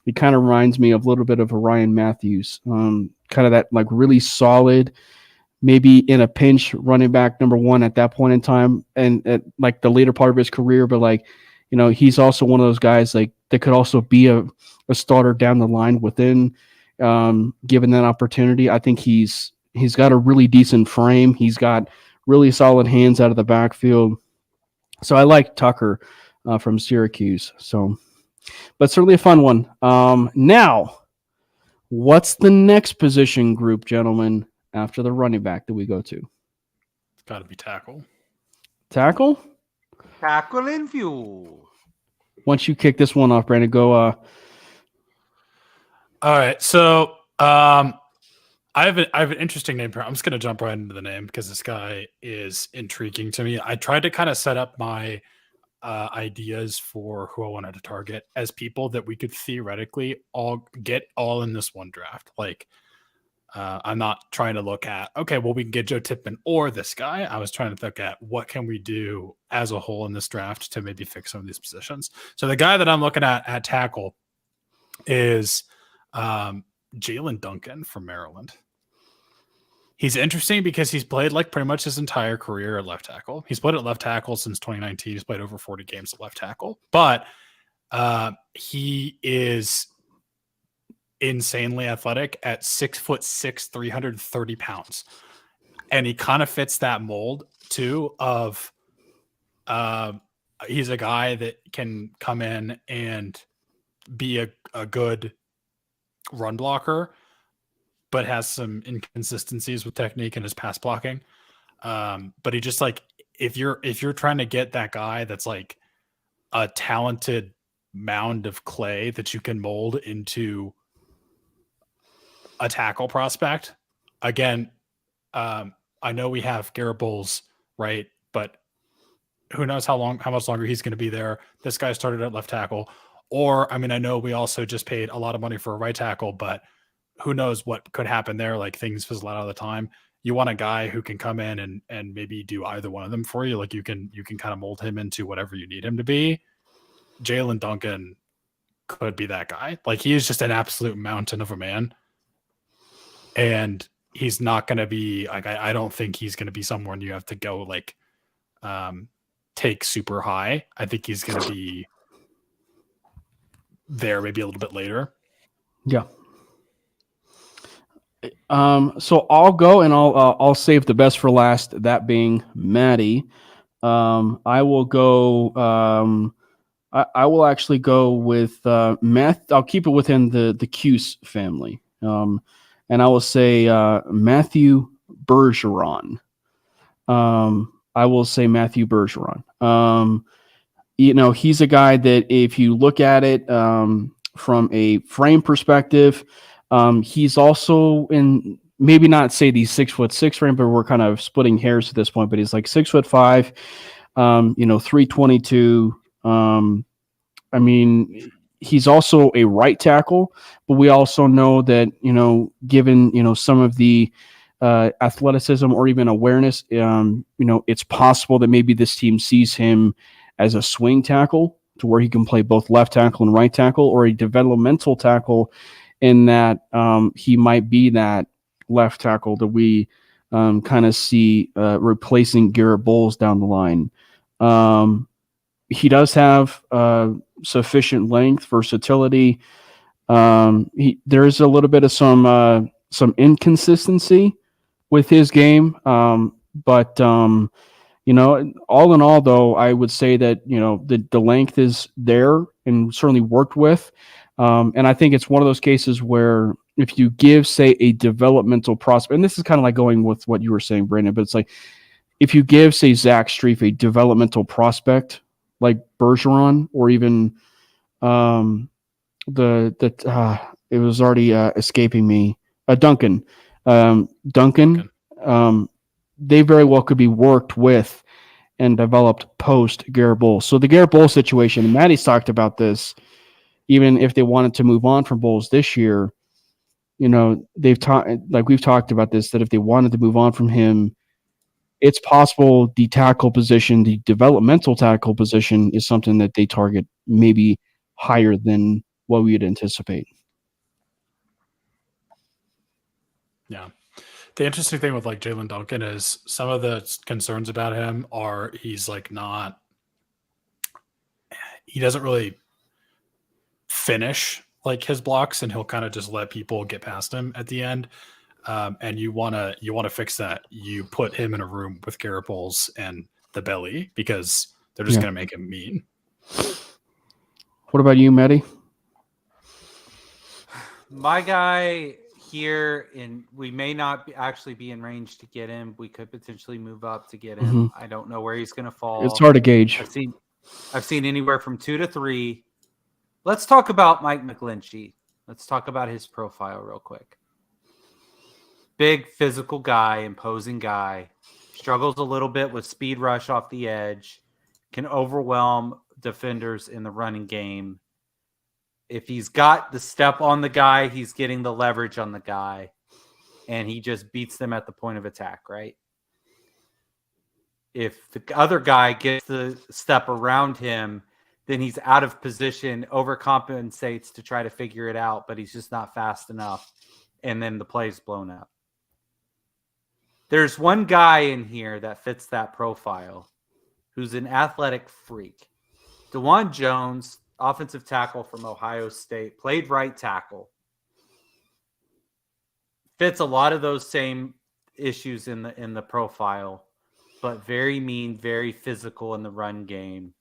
He kind of reminds me of a little bit of a Ryan Matthews, kind of that like really solid, maybe in a pinch running back number one at that point in time and at like the later part of his career, but like, he's also one of those guys like that could also be a starter down the line within given that opportunity. I think he's got a really decent frame. He's got really solid hands out of the backfield. So I like Tucker from Syracuse. So, but certainly a fun one. Now, what's the next position group, gentlemen, after the running back that we go to? It's got to be tackle. Tackle? Tackle and fuel. Once you kick this one off, Brandon, go. All right, so I have an interesting name here. I'm just going to jump right into the name because this guy is intriguing to me. I tried to kind of set up my ideas for who I wanted to target as people that we could theoretically all get all in this one draft. Like, I'm not trying to look at, okay, well, we can get Joe Tippmann or this guy. I was trying to look at what can we do as a whole in this draft to maybe fix some of these positions. So the guy that I'm looking at tackle is Jalen Duncan from Maryland. He's interesting because he's played like pretty much his entire career at left tackle. He's played at left tackle since 2019. He's played over 40 games at left tackle, but he is insanely athletic at 6'6", 330 pounds. And he kind of fits that mold too of he's a guy that can come in and be a good run blocker, but has some inconsistencies with technique and his pass blocking. But he just like, if you're trying to get that guy that's like a talented mound of clay that you can mold into a tackle prospect, again, I know we have Garrett Bowles, right? But who knows how much longer he's going to be there. This guy started at left tackle. Or, I mean, I know we also just paid a lot of money for a right tackle, but who knows what could happen there? Like things fizzle out all the time. You want a guy who can come in and maybe do either one of them for you. Like you can kind of mold him into whatever you need him to be. Jalen Duncan could be that guy. Like he is just an absolute mountain of a man. And he's not going to be like, I don't think he's going to be someone you have to go like take super high. I think he's going to be there maybe a little bit later. Yeah. So I'll go and I'll save the best for last, that being Maddie. I will go I will actually go with I'll keep it within the Cuse family. And I will say Matthew Bergeron. I will say Matthew Bergeron. He's a guy that if you look at it from a frame perspective, he's also in maybe not say the 6'6" frame, but we're kind of splitting hairs at this point, but he's like 6'5", 322. I mean, he's also a right tackle, but we also know that, given, some of the athleticism or even awareness, it's possible that maybe this team sees him as a swing tackle to where he can play both left tackle and right tackle, or a developmental tackle in that he might be that left tackle that we kind of see replacing Garrett Bowles down the line. He does have sufficient length, versatility. There's a little bit of some inconsistency with his game, but all in all, though, I would say that the length is there and certainly worked with, and I think it's one of those cases where if you give, say, a developmental prospect, and this is kind of like going with what you were saying, Brandon, but it's like if you give, say, Zach Strief a developmental prospect like Bergeron, or even it was already escaping me, Duncan. Duncan. They very well could be worked with and developed post Garrett Bowles. So the Garrett Bowles situation, and Maddie's talked about this, even if they wanted to move on from Bowles this year, we've talked about this, that if they wanted to move on from him, it's possible the tackle position, the developmental tackle position, is something that they target maybe higher than what we would anticipate. Yeah. The interesting thing with like Jalen Duncan is some of the concerns about him are he doesn't really finish like his blocks, and he'll kind of just let people get past him at the end. And you want to fix that. You put him in a room with Garrett Bowles and the belly, because they're just going to make him mean. What about you, Maddie? My guy here, we may not actually be in range to get him. We could potentially move up to get him. I don't know where he's going to fall. It's hard to gauge. I've seen anywhere from 2 to 3. Let's talk about Mike McGlinchey. Let's talk about his profile real quick. Big physical guy, imposing guy, struggles a little bit with speed rush off the edge, can overwhelm defenders in the running game. If he's got the step on the guy, he's getting the leverage on the guy, and he just beats them at the point of attack, right? If the other guy gets the step around him, then he's out of position, overcompensates to try to figure it out, but he's just not fast enough, and then the play's blown up. There's one guy in here that fits that profile who's an athletic freak. DeJuan Jones, offensive tackle from Ohio State, played right tackle. Fits a lot of those same issues in the profile, but very mean, very physical in the run game.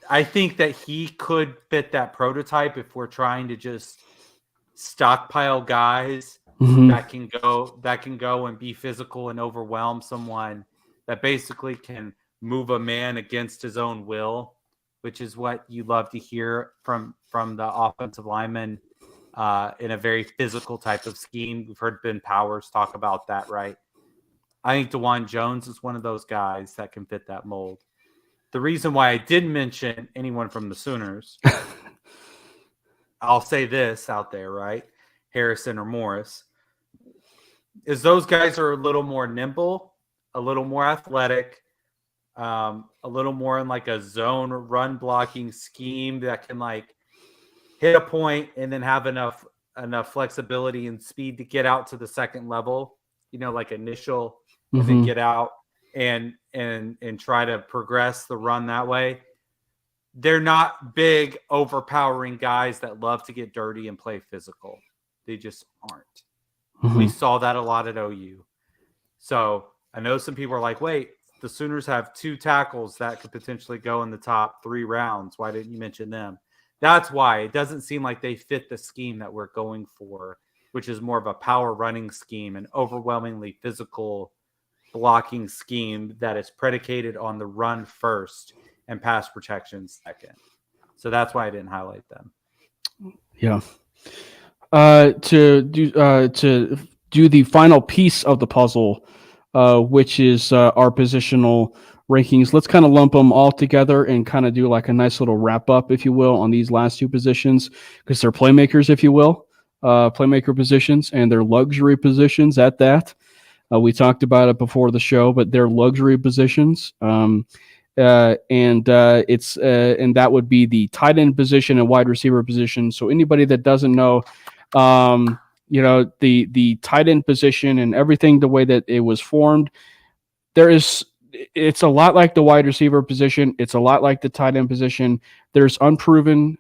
I think that he could fit that prototype if we're trying to just stockpile guys that can go and be physical and overwhelm someone, that basically can move a man against his own will, which is what you love to hear from the offensive lineman in a very physical type of scheme. We've heard Ben Powers talk about that, right? I think DeJuan Jones is one of those guys that can fit that mold. The reason why I didn't mention anyone from the Sooners, I'll say this out there, right? Harrison or Morris, is those guys are a little more nimble, a little more athletic, a little more in like a zone run blocking scheme that can like hit a point and then have enough flexibility and speed to get out to the second level, like initial, and then get out and try to progress the run that way. They're not big, overpowering guys that love to get dirty and play physical. They just aren't. We saw that a lot at OU. So I know some people are like, wait, the Sooners have 2 tackles that could potentially go in the top 3 rounds. Why didn't you mention them? That's why it doesn't seem like they fit the scheme that we're going for, which is more of a power running scheme, an overwhelmingly physical blocking scheme that is predicated on the run first and pass protection second. So that's why I didn't highlight them. Yeah. To do the final piece of the puzzle, which is our positional rankings. Let's kind of lump them all together and kind of do like a nice little wrap up, if you will, on these last 2 positions, because they're playmakers, if you will, playmaker positions, and they're luxury positions at that. We talked about it before the show, but they're luxury positions. And that would be the tight end position and wide receiver position. So anybody that doesn't know, the tight end position and everything, the way that it was formed, it's a lot like the wide receiver position. It's a lot like the tight end position. There's unproven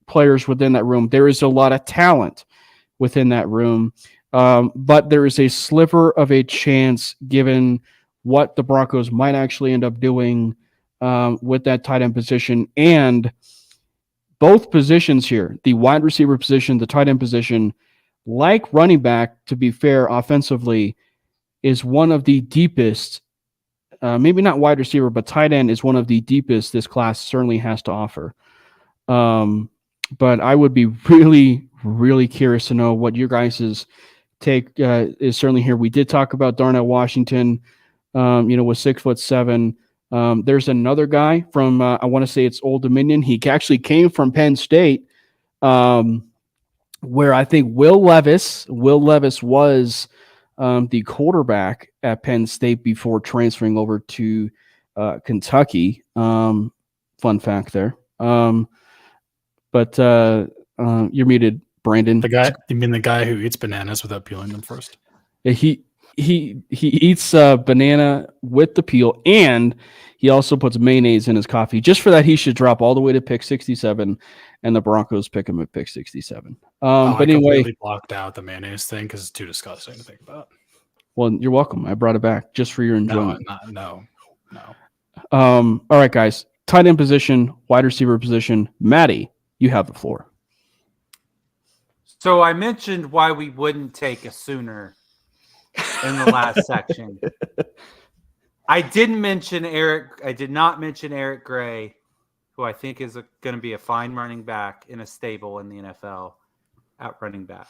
players within that room. There is a lot of talent within that room. But there is a sliver of a chance, given what the Broncos might actually end up doing with that tight end position. And both positions here, the wide receiver position, the tight end position, like running back, to be fair, offensively, is one of the deepest, maybe not wide receiver, but tight end is one of the deepest this class certainly has to offer. But I would be really, really curious to know what your guys' take is certainly here. We did talk about Darnell Washington, with 6'7". There's another guy from, I want to say it's Old Dominion. He actually came from Penn State, where I think Will Levis was the quarterback at Penn State before transferring over to Kentucky. Fun fact there. But you're muted, Brandon. You mean the guy who eats bananas without peeling them first? He eats banana with the peel, and he also puts mayonnaise in his coffee. Just for that, he should drop all the way to pick 67, and the Broncos pick him at pick 67. But anyway, I completely blocked out the mayonnaise thing because it's too disgusting to think about. Well, you're welcome. I brought it back just for your enjoyment. No. All right, guys. Tight end position, wide receiver position. Maddie, you have the floor. So I mentioned why we wouldn't take a Sooner in the last section. I did not mention Eric Gray, who I think is going to be a fine running back in a stable in the NFL at running back.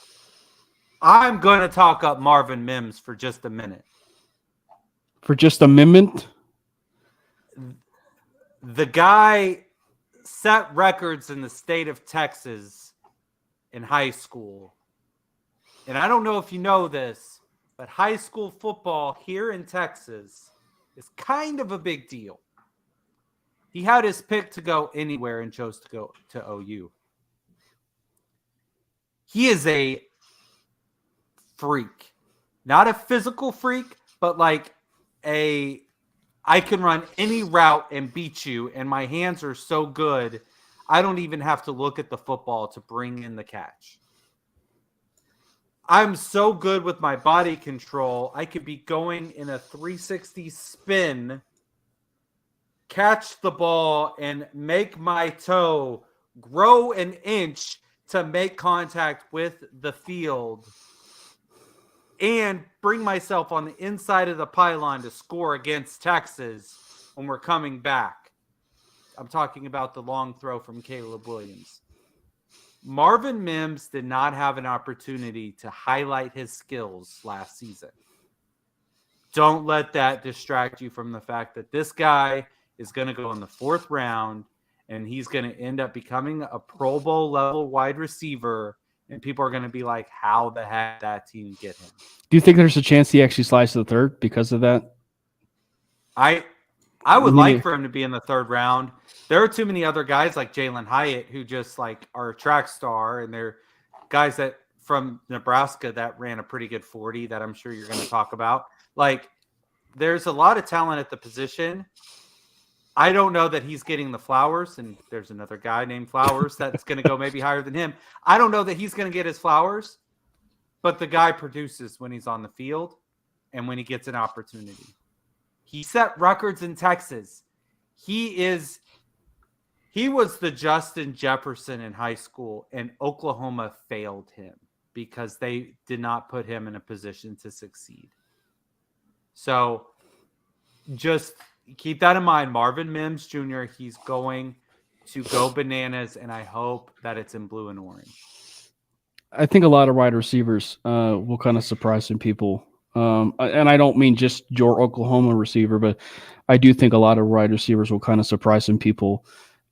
I'm going to talk up Marvin Mims for just a minute. For just a minute? The guy set records in the state of Texas in high school. And I don't know if you know this, but high school football here in Texas is kind of a big deal. He had his pick to go anywhere and chose to go to OU. He is a freak. Not a physical freak, but like I can run any route and beat you, and my hands are so good, I don't even have to look at the football to bring in the catch. I'm so good with my body control, I could be going in a 360 spin, catch the ball, and make my toe grow an inch to make contact with the field and bring myself on the inside of the pylon to score against Texas when we're coming back. I'm talking about the long throw from Caleb Williams. Marvin Mims did not have an opportunity to highlight his skills last season. Don't let that distract you from the fact that this guy is going to go in the 4th round and he's going to end up becoming a Pro Bowl level wide receiver. And people are going to be like, how the heck did that team get him? Do you think there's a chance he actually slides to the 3rd because of that? I would like for him to be in the 3rd round. There are too many other guys like Jalen Hyatt who just like are a track star, and they're guys that from Nebraska that ran a pretty good 40 that I'm sure you're going to talk about. Like, there's a lot of talent at the position. I don't know that he's getting the flowers, and there's another guy named Flowers that's going to go maybe higher than him. I don't know that he's going to get his flowers, but the guy produces when he's on the field and when he gets an opportunity. He set records in Texas. He was the Justin Jefferson in high school, and Oklahoma failed him because they did not put him in a position to succeed. So just keep that in mind. Marvin Mims Jr., he's going to go bananas, and I hope that it's in blue and orange. I think a lot of wide receivers will kind of surprise some people. And I don't mean just your Oklahoma receiver, but I do think a lot of wide receivers will kind of surprise some people.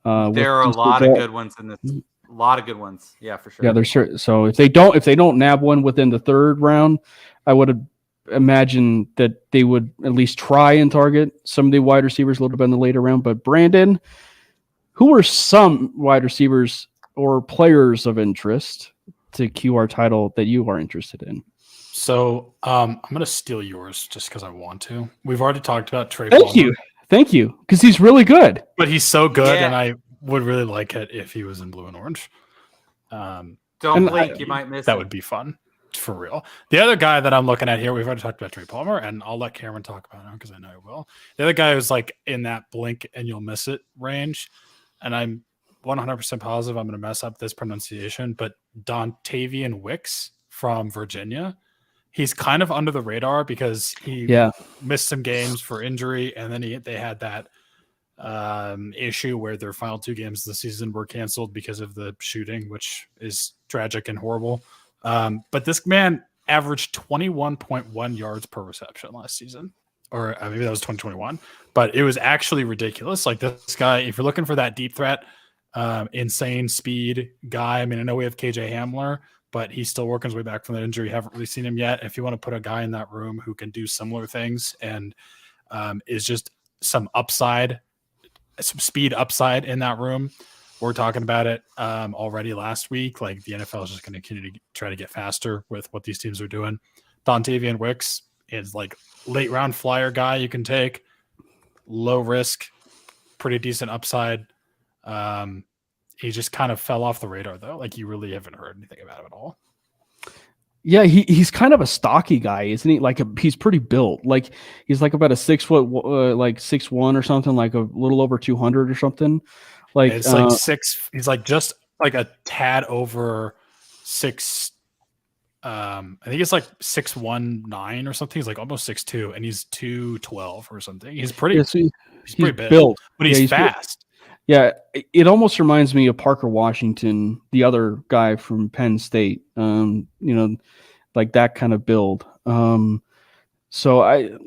There are a lot of good ones in this. A lot of good ones. Yeah, for sure. Yeah, there's sure. So if they don't nab one within the 3rd round, I would imagine that they would at least try and target some of the wide receivers a little bit in the later round. But Brandon, who are some wide receivers or players of interest to cue our title that you are interested in. So I'm going to steal yours just because I want to. We've already talked about Trey Thank Palmer. you. Thank you. Because he's really good. But he's so good, Yeah. and I would really like it if he was in blue and orange. Don't And blink, you might miss That it. would be fun, for real. The other guy that I'm looking at here, we've already talked about Trey Palmer, and I'll let Cameron talk about him because I know he will. The other guy was like in that blink and you'll miss it range, and I'm 100% positive I'm going to mess up this pronunciation, but Dontavian Wicks from Virginia. He's kind of under the radar because he missed some games for injury, and then they had that issue where their final 2 games of the season were canceled because of the shooting, which is tragic and horrible. But this man averaged 21.1 yards per reception last season, or maybe that was 2021, but it was actually ridiculous. Like this guy, if you're looking for that deep threat, insane speed guy, I mean, I know we have KJ Hamler, but he's still working his way back from that injury. Haven't really seen him yet. If you want to put a guy in that room who can do similar things and is just some upside, some speed upside in that room, we're talking about it already last week. Like the NFL is just going to continue to try to get faster with what these teams are doing. Dontavian Wicks is like late round flyer guy you can take, low risk, pretty decent upside. He just kind of fell off the radar though. Like you really haven't heard anything about him at all. Yeah, he's kind of a stocky guy, isn't he? Like he's pretty built. Like he's like about a 6 foot, like 6'1" or something, like a little over 200 or something. Like it's like 6. He's like just like a tad over 6. I think it's like 6'19" or something. He's like almost 6'2", and he's 212 or something. He's pretty. He's pretty big, built, but he's fast. Yeah, it almost reminds me of Parker Washington, the other guy from Penn State. Like that kind of build. So I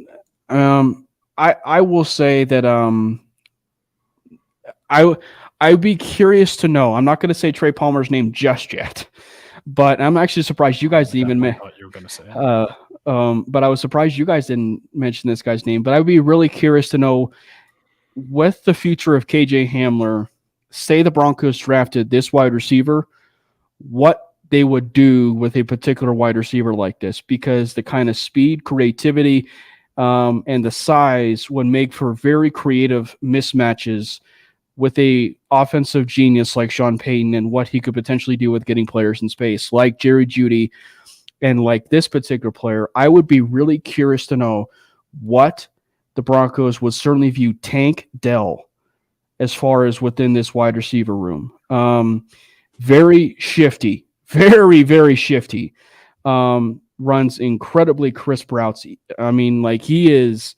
will say that I'd be curious to know. I'm not going to say Trey Palmer's name just yet, but I'm actually surprised you guys didn't even thought you were going to say. But I was surprised you guys didn't mention this guy's name. But I'd be really curious to know, with the future of KJ Hamler, say the Broncos drafted this wide receiver, what they would do with a particular wide receiver like this, because the kind of speed, creativity, and the size would make for very creative mismatches with a offensive genius like Sean Payton and what he could potentially do with getting players in space, like Jerry Jeudy and like this particular player. I would be really curious to know what the Broncos would certainly view Tank Dell as far as within this wide receiver room. Very shifty, very, very shifty. Runs incredibly crisp routes. I mean, like he is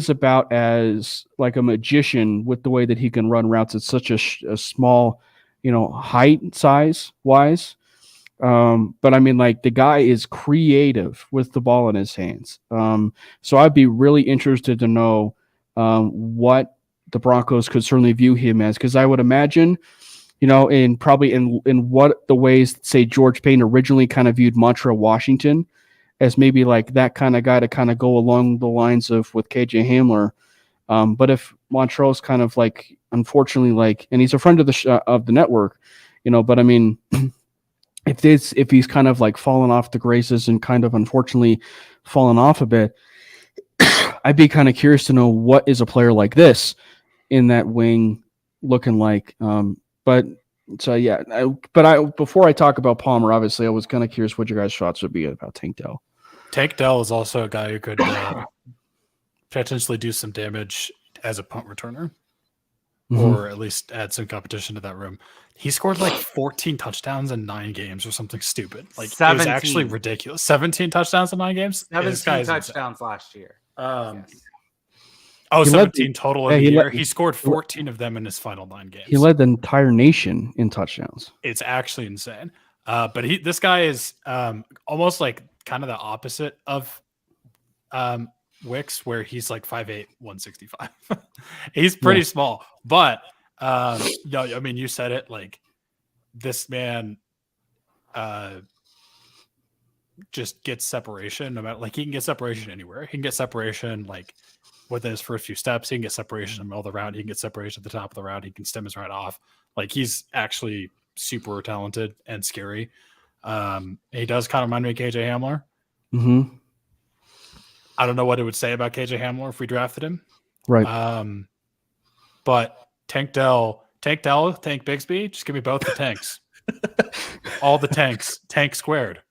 about as like a magician with the way that he can run routes at such a small, height size wise. But I mean, like the guy is creative with the ball in his hands. So I'd be really interested to know what the Broncos could certainly view him as, because I would imagine, in what the ways, say, George Payton originally kind of viewed Montreal Washington as maybe like that kind of guy to kind of go along the lines of with KJ Hamler. But if Montreal's kind of like, unfortunately, like, and he's a friend of the network, but I mean, if he's kind of like fallen off the graces and kind of unfortunately fallen off a bit, I'd be kind of curious to know what is a player like this in that wing looking like. Before I talk about Palmer, obviously I was kind of curious what your guys' thoughts would be about Tank Dell. Tank Dell is also a guy who could potentially do some damage as a punt returner, or at least add some competition to that room. He scored like 14 touchdowns in 9 games or something stupid. Like 17. It was actually ridiculous. 17 touchdowns in 9 games? 17 touchdowns last year. Yes. 17 total in the year. He scored 14 of them in his final 9 games. He led the entire nation in touchdowns. It's actually insane. But this guy is almost like kind of the opposite of Wicks, where he's like 5'8", 165. He's pretty small, but I mean, you said it, like this man just gets separation no matter, like he can get separation anywhere. He can get separation like within his first few steps. He can get separation in the middle of the route. He can get separation at the top of the route. He can stem his right off. Like he's actually super talented and scary. He does kind of remind me of KJ Hamler. Mm-hmm. I don't know what it would say about KJ Hamler if we drafted him. Right. But Tank Dell, Tank Bigsby, just give me both the tanks. All the tanks, tank squared.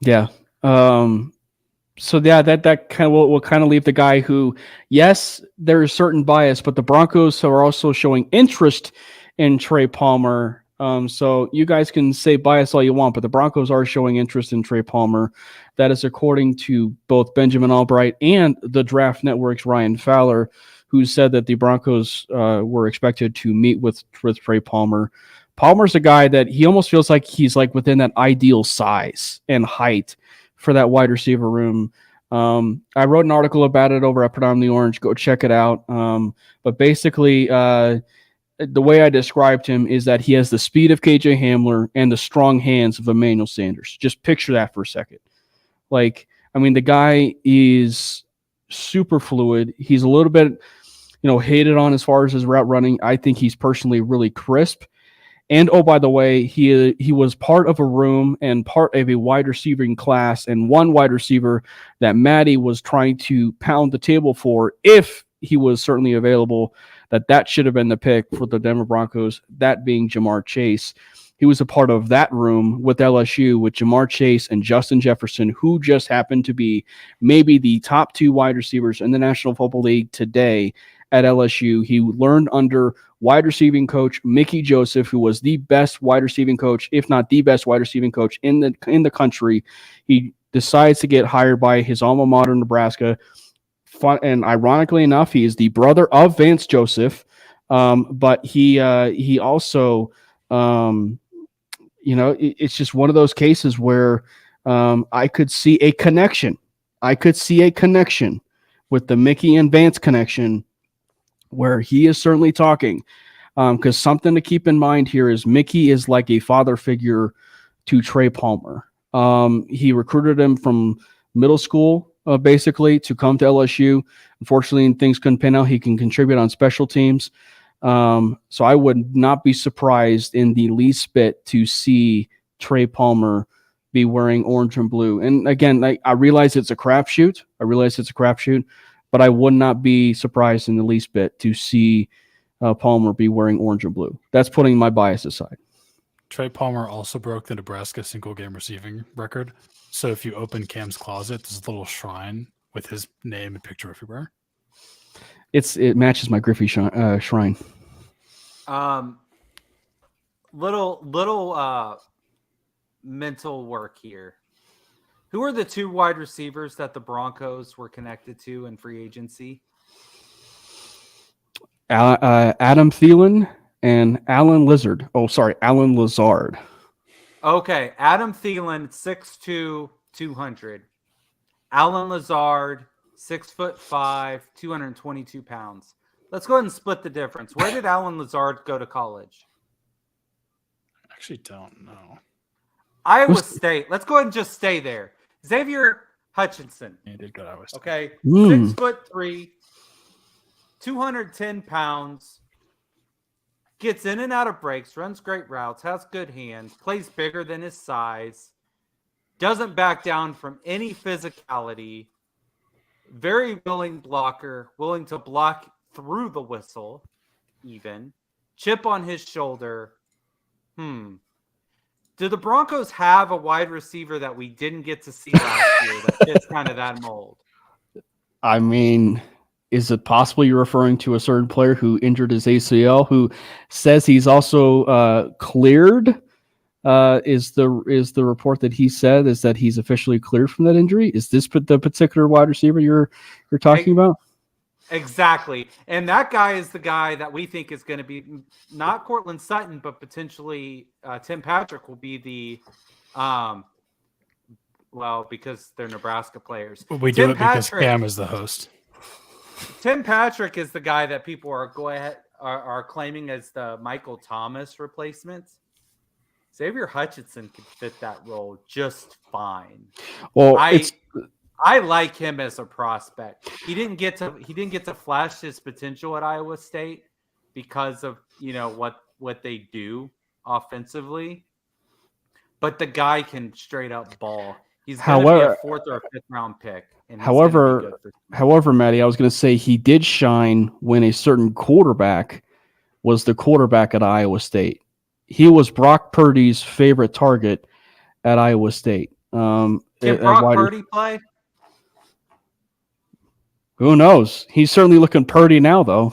Yeah. So yeah, that kind of will kind of leave the guy who, yes, there is certain bias, but the Broncos are also showing interest in Trey Palmer. So you guys can say bias all you want, but the Broncos are showing interest in Trey Palmer. That is according to both Benjamin Albright and the Draft Network's Ryan Fowler, who said that the Broncos were expected to meet with Trey Palmer. Palmer's a guy that he almost feels like he's like within that ideal size and height for that wide receiver room. I wrote an article about it over at Predominantly Orange. Go check it out. But basically, the way I described him is that he has the speed of KJ Hamler and the strong hands of Emmanuel Sanders. Just picture that for a second. Like, I mean, the guy is super fluid. He's a little bit, hated on as far as his route running. I think he's personally really crisp. And, oh, by the way, he was part of a room and part of a wide receiving class and one wide receiver that Maddie was trying to pound the table for if he was certainly available, that should have been the pick for the Denver Broncos, that being Jamar Chase. He was a part of that room with LSU with Jamar Chase and Justin Jefferson, who just happened to be maybe the top two wide receivers in the National Football League today at LSU. He learned under wide receiving coach Mickey Joseph, who was the best wide receiving coach, if not the best wide receiving coach in the country. He decides to get hired by his alma mater, Nebraska. And ironically enough, he is the brother of Vance Joseph. But he also, it's just one of those cases where I could see a connection. With the Mickey and Vance connection, where he is certainly talking. Because something to keep in mind here is Mickey is like a father figure to Trey Palmer. He recruited him from middle school, basically, to come to LSU. Unfortunately, things couldn't pan out. He can contribute on special teams. So I would not be surprised in the least bit to see Trey Palmer be wearing orange and blue. And again, I realize it's a crapshoot. But I would not be surprised in the least bit to see Palmer be wearing orange and blue. That's putting my bias aside. Trey Palmer also broke the Nebraska single game receiving record. So if you open Cam's closet, there's a little shrine with his name and picture everywhere. It matches my Griffey shrine. Little mental work here. Who are the two wide receivers that the Broncos were connected to in free agency? Adam Thielen and Alan Lazard. Alan Lazard. Okay, Adam Thielen, 6'2", 200. Alan Lazard, 6'5", 222 pounds. Let's go ahead and split the difference. Where did Alan Lazard go to college? I actually don't know. Iowa State. Let's go ahead and just stay there. Xavier Hutchinson. He did go to Iowa State. Okay. 6'3", 210 pounds. Gets in and out of breaks, runs great routes, has good hands, plays bigger than his size, doesn't back down from any physicality, very willing blocker, willing to block through the whistle, even. Chip on his shoulder. Do the Broncos have a wide receiver that we didn't get to see last year that fits kind of that mold? I mean, is it possible you're referring to a certain player who injured his ACL, who says he's also cleared? Is the report that he said is that he's officially cleared from that injury? Is this the particular wide receiver you're talking about? Exactly. And that guy is the guy that we think is going to be not Cortland Sutton, but potentially Tim Patrick will be the because they're Nebraska players. We do it because Cam is the host. Tim Patrick is the guy that people are claiming as the Michael Thomas replacement. Xavier Hutchinson could fit that role just fine. Well, I like him as a prospect. He didn't get to flash his potential at Iowa State because of what they do offensively. but the guy can straight up ball. He's going to be a 4th or a 5th round pick. And however, Matty, I was going to say he did shine when a certain quarterback was the quarterback at Iowa State. He was Brock Purdy's favorite target at Iowa State. Can Brock Purdy play? Who knows? He's certainly looking Purdy now, though.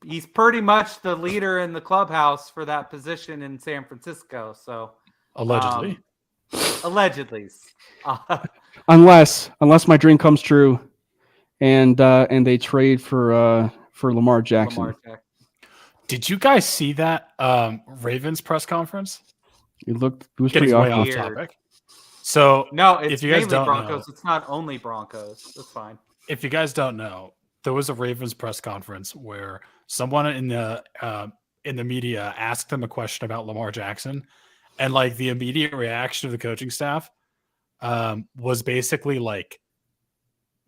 He's pretty much the leader in the clubhouse for that position in San Francisco. So allegedly, unless my dream comes true, and they trade for Lamar Jackson. Did you guys see that Ravens press conference? It was getting pretty way awkward. off topic. So no, it's if you guys mainly don't Broncos. know, it's not only Broncos. That's fine. If you guys don't know, there was a Ravens press conference where someone in the media asked them a question about Lamar Jackson, and like the immediate reaction of the coaching staff was basically like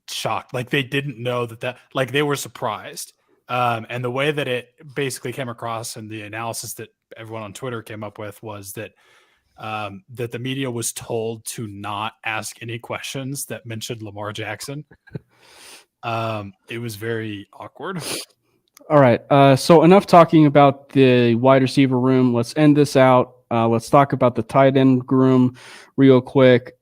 shocked, like they didn't know that like they were surprised, and the way that it basically came across and the analysis that everyone on Twitter came up with was that that the media was told to not ask any questions that mentioned Lamar Jackson. It was very awkward. All right. So enough talking about the wide receiver room. Let's end this out. Let's talk about the tight end room real quick.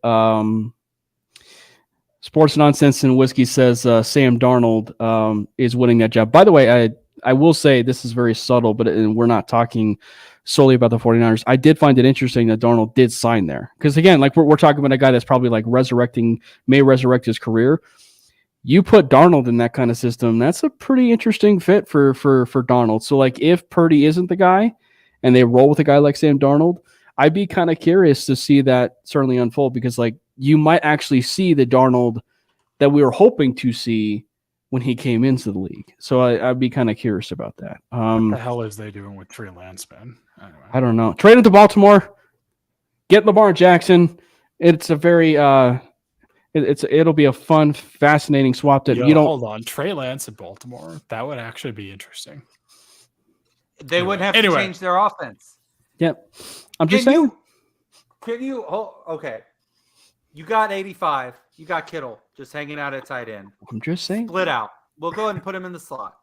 Sports Nonsense and Whiskey says Sam Darnold is winning that job. By the way, I will say this is very subtle, but we're not talking solely about the 49ers. I did find it interesting that Darnold did sign there. Because again, like we're talking about a guy that's probably like may resurrect his career. You put Darnold in that kind of system, that's a pretty interesting fit for Darnold. So like if Purdy isn't the guy and they roll with a guy like Sam Darnold, I'd be kind of curious to see that certainly unfold, because like you might actually see the Darnold that we were hoping to see when he came into the league. So I'd be kind of curious about that. What the hell is they doing with Trey Lance, man? Anyway. I don't know. Trade him to Baltimore. Get Lamar Jackson. It's a very it'll be a fun, fascinating swap that you don't hold on. Trey Lance in Baltimore. That would actually be interesting. They would have to change their offense. Yep. I'm just saying. Okay. You got 85. You got Kittle just hanging out at tight end. I'm just saying. Split out. We'll go ahead and put him in the slot.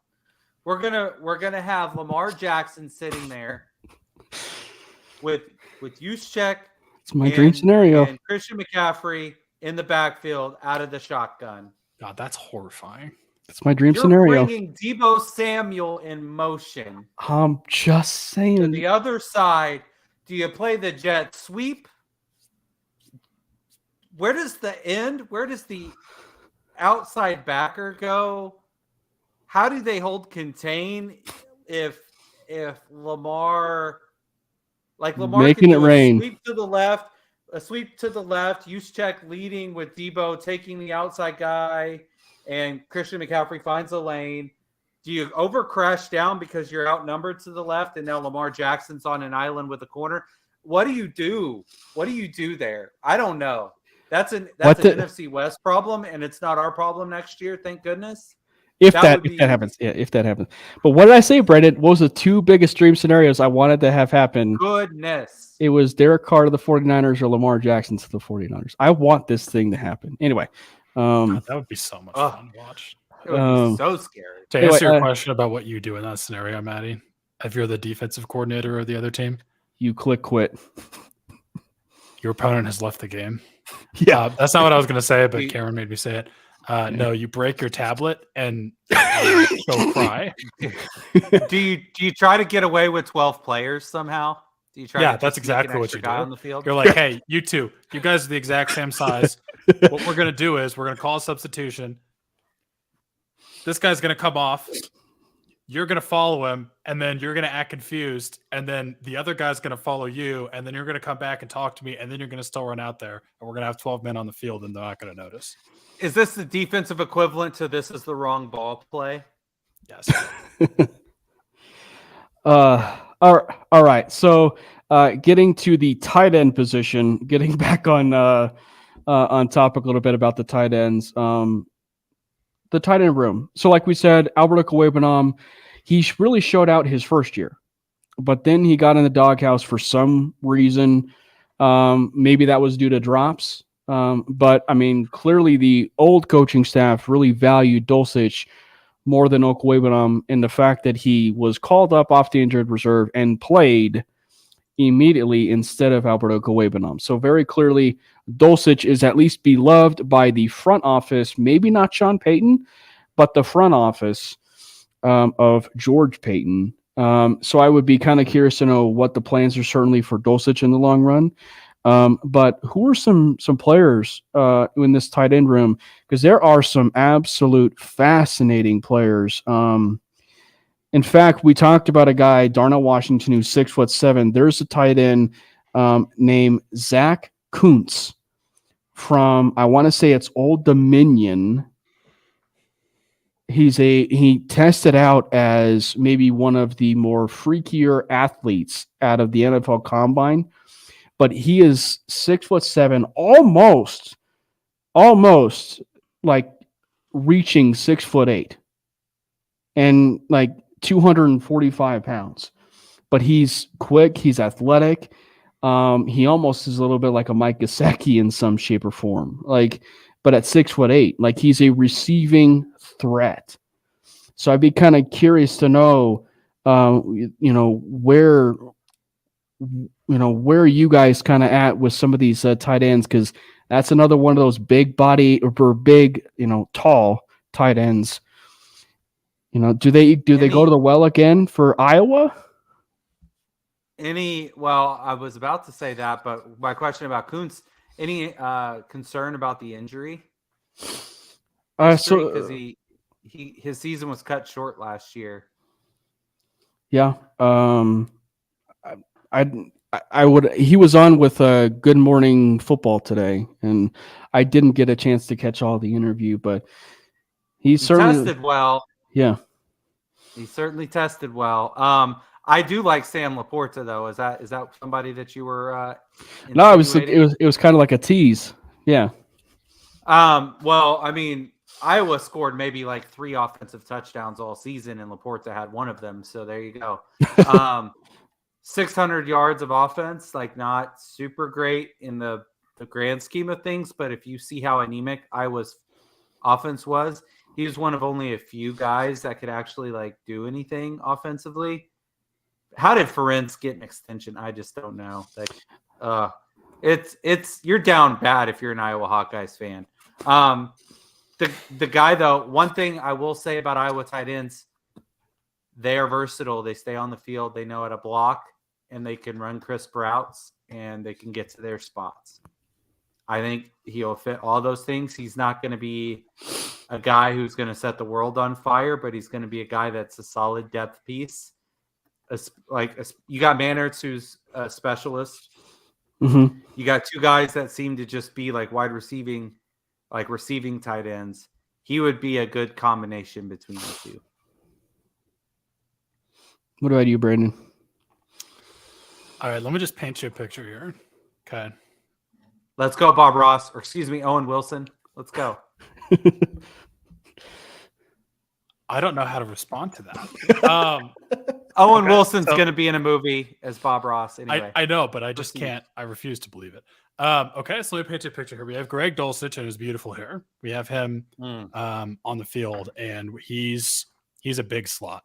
We're gonna have Lamar Jackson sitting there with Juszczyk. It's my dream scenario. And Christian McCaffrey in the backfield out of the shotgun. God, that's horrifying. That's my dream scenario. You're bringing Deebo Samuel in motion. I'm just saying. To the other side, do you play the jet sweep? Where does the outside backer go? How do they hold contain if Lamar making it rain? Sweep to the left, Juszczyk leading with Deebo taking the outside guy, and Christian McCaffrey finds a lane. Do you over crash down because you're outnumbered to the left, and now Lamar Jackson's on an island with a corner? What do you do? What do you do there? I don't know. That's an NFC West problem, and it's not our problem next year. Thank goodness. If that happens. Yeah, if that happens. But what did I say, Brendan? What was the two biggest dream scenarios I wanted to have happen? Goodness. It was Derek Carr to the 49ers or Lamar Jackson to the 49ers. I want this thing to happen. Anyway. God, that would be so much fun to watch. It would be so scary. To answer your question about what you do in that scenario, Maddie, if you're the defensive coordinator of the other team, you click quit. Your opponent has left the game. Yeah. That's not what I was going to say, but Cameron made me say it. No, you break your tablet and go cry. Do you try to get away with 12 players somehow? Do you try? Yeah, that's exactly what you do. On the field? You're like, hey, you two, you guys are the exact same size. What we're going to do is we're going to call a substitution. This guy's going to come off. You're going to follow him, and then you're going to act confused, and then the other guy's going to follow you, and then you're going to come back and talk to me, and then you're going to still run out there, and we're going to have 12 men on the field, and they're not going to notice. Is this the defensive equivalent to this is the wrong ball play? Yes. All right. So getting to the tight end position, getting back on topic a little bit about the tight ends. The tight end room. So like we said, Albert Okwuegbunam, he really showed out his first year. but then he got in the doghouse for some reason. Maybe that was due to drops. But I mean, clearly the old coaching staff really valued Dulcich more than Okwebanam, and the fact that he was called up off the injured reserve and played immediately instead of Alberto Okwebanam. So very clearly, Dulcich is at least beloved by the front office, maybe not Sean Payton, but the front office of George Payton. So I would be kind of curious to know what the plans are certainly for Dulcich in the long run. But who are some players in this tight end room? Because there are some absolute fascinating players. In fact, we talked about a guy, Darnell Washington, who's 6'7". There's a tight end named Zach Kuntz from, I want to say it's Old Dominion. He tested out as maybe one of the more freakier athletes out of the NFL Combine, but he is 6'7", almost like reaching 6'8", and like 245 pounds. But he's quick, he's athletic. He almost is a little bit like a Mike Gesicki in some shape or form. But at 6'8", like he's a receiving threat. So I'd be kind of curious to know, where are you guys kind of at with some of these tight ends? Because that's another one of those big body or big, tall tight ends. Do they go to the well again for Iowa? Well, I was about to say that, but my question about Kuntz, any concern about the injury? Because his season was cut short last year. Yeah. I would. He was on with Good Morning Football today, and I didn't get a chance to catch all the interview, but he certainly tested well. Yeah, he certainly tested well. I do like Sam Laporta, though. Is that somebody that you were? No, it was kind of like a tease. Yeah. Well, I mean, Iowa scored maybe like 3 offensive touchdowns all season, and Laporta had one of them. So there you go. 600 yards of offense, like not super great in the grand scheme of things. But if you see how anemic Iowa's offense was, he was one of only a few guys that could actually like do anything offensively. How did Ferenc get an extension? I just don't know. Like, it's you're down bad if you're an Iowa Hawkeyes fan. The guy though, one thing I will say about Iowa tight ends, they are versatile. They stay on the field. They know how to block, and they can run crisp routes, and they can get to their spots. I think he'll fit all those things. He's not going to be a guy who's going to set the world on fire, but he's going to be a guy that's a solid depth piece. You got Mannertz, who's a specialist. Mm-hmm. You got 2 guys that seem to just be like wide receiving, like receiving tight ends. He would be a good combination between the 2. What about you, Brandon? All right, let me just paint you a picture here. Okay. Let's go, Bob Ross. Or excuse me, Owen Wilson. Let's go. I don't know how to respond to that. Owen Wilson's going to be in a movie as Bob Ross anyway. I know, but I just can't. I refuse to believe it. Okay, so let me paint you a picture here. We have Greg Dulcich and his beautiful hair. We have him on the field, and he's a big slot.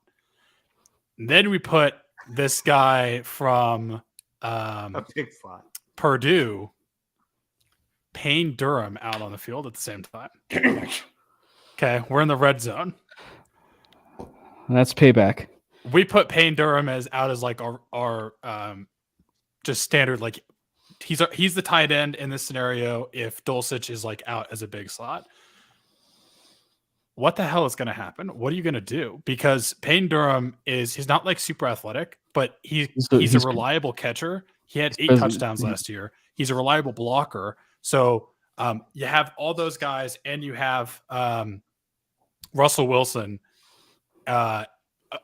And then we put this guy from a big slot. Purdue, Payne Durham, out on the field at the same time. Okay, we're in the red zone. That's payback. We put Payne Durham as like our just standard, like he's the tight end in this scenario if Dulcich is like out as a big slot. What the hell is going to happen? What are you going to do? Because Payne Durham he's not like super athletic, but he's a reliable catcher. He had 8 touchdowns last year. He's a reliable blocker. So you have all those guys, and you have Russell Wilson,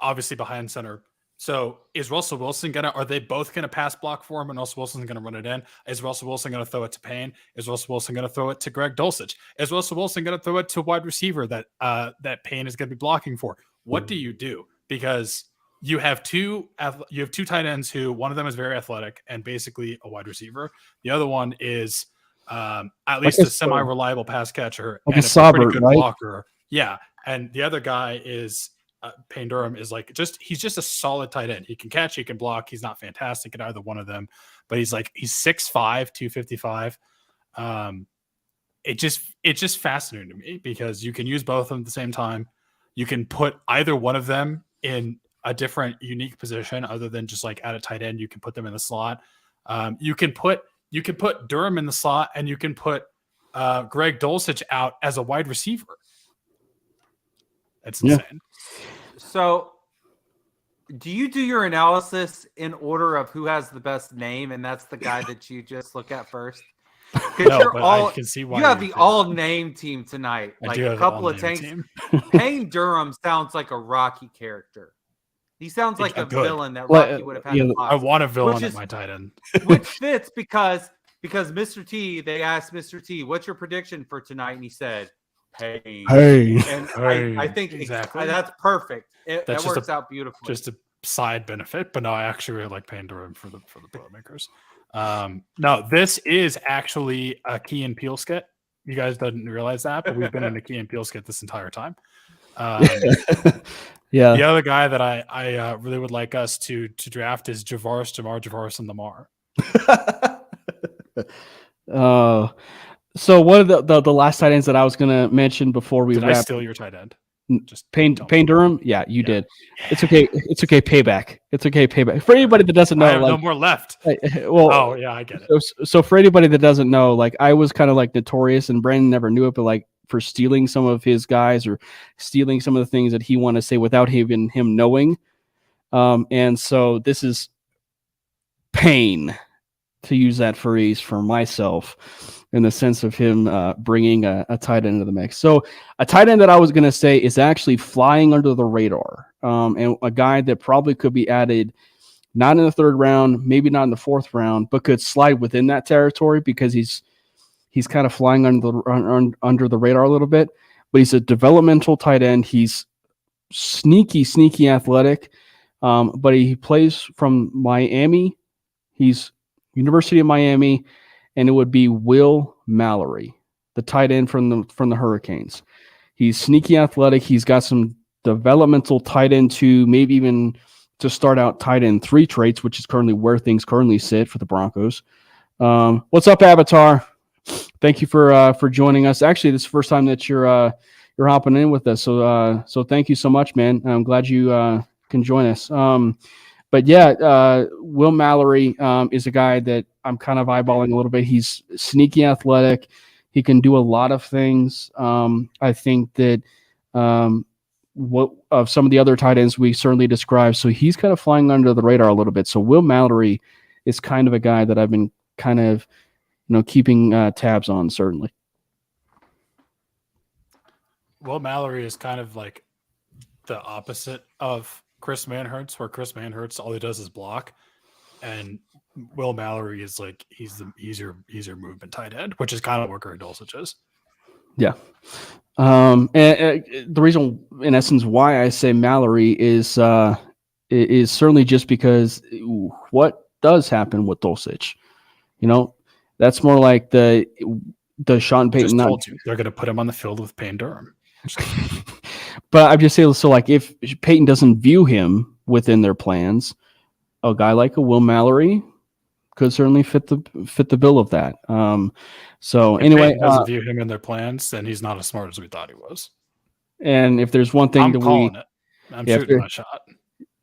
obviously behind center. So is Russell Wilson are they both going to pass block for him, and Russell Wilson's going to run it in? Is Russell Wilson going to throw it to Payne? Is Russell Wilson going to throw it to Greg Dulcich? Is Russell Wilson going to throw it to a wide receiver that Payne is going to be blocking for? What do you do? Because you have two tight ends who one of them is very athletic and basically a wide receiver. The other one is at least a semi-reliable pass catcher like and a a pretty Saubert, good right? blocker. Yeah, and the other guy is Payne Durham is he's just a solid tight end. He can catch, he can block. He's not fantastic at either one of them, but he's 6'5", 255. It's just fascinating to me because you can use both of them at the same time. You can put either one of them in a different unique position other than just at a tight end. You can put them in the slot. You can put Durham in the slot, and you can put Greg Dulcich out as a wide receiver. That's insane. Yeah. So do you do your analysis in order of who has the best name, and that's the guy that you just look at first? No, but I can see why you have the all-name team tonight. A couple of tanks. Payne Durham sounds like a Rocky character. He sounds like a villain that Rocky would have had to box. I want a villain at my tight end. Which fits because Mr. T, they asked Mr. T, what's your prediction for tonight? And he said, Hey. And I think exactly that's perfect. That works out beautifully. Just a side benefit, but no, I actually really like Payne Durham for the pro makers. No, this is actually a Key and Peele skit. You guys didn't realize that, but we've been in a Key and Peele skit this entire time. Yeah. The other guy that I really would like us to draft is Javaris and Lamar. So one of the last tight ends that I was going to mention before we Did wrap. I steal your tight end? Just Payne Durham? Yeah, you did. It's okay. It's okay. Payback. It's okay. Payback. For anybody that doesn't know, I have no more left. Well, oh yeah, I get it. So for anybody that doesn't know, I was kind of notorious, and Brandon never knew it, but for stealing some of his guys or stealing some of the things that he wanted to say without even him knowing. And so this is pain, to use that phrase for myself, in the sense of him bringing a tight end into the mix. So a tight end that I was going to say is actually flying under the radar, and a guy that probably could be added not in the third round, maybe not in the fourth round, but could slide within that territory because he's kind of flying under the radar a little bit. But he's a developmental tight end. He's sneaky athletic, but he plays from Miami. He's University of Miami, and it would be Will Mallory, the tight end from the Hurricanes. He's sneaky athletic. He's got some developmental tight end 2, maybe even to start out tight end 3 traits, which is currently where things currently sit for the Broncos. What's up, Avatar? Thank you for joining us. Actually, this is the first time that you're hopping in with us. So thank you so much, man. I'm glad you can join us. But yeah, Will Mallory is a guy that I'm kind of eyeballing a little bit. He's sneaky athletic. He can do a lot of things. I think that what of some of the other tight ends we certainly described. So he's kind of flying under the radar a little bit. So Will Mallory is kind of a guy that I've been kind of keeping tabs on, certainly. Will Mallory is kind of like the opposite of Chris Manhertz, where Chris Manhertz, all he does is block, and Will Mallory is he's your movement tight end, which is kind of what Greg Dulcich is. Yeah. And the reason, in essence, why I say Mallory is certainly just because what does happen with Dulcich, that's more like the Sean Payton. Just told you they're going to put him on the field with Payne Durham. But I'm just saying, so if Payton doesn't view him within their plans, a guy like a Will Mallory could certainly fit the bill of that. So if anyway, Payton doesn't view him in their plans, then he's not as smart as we thought he was. And if there's one thing I'm shooting my shot.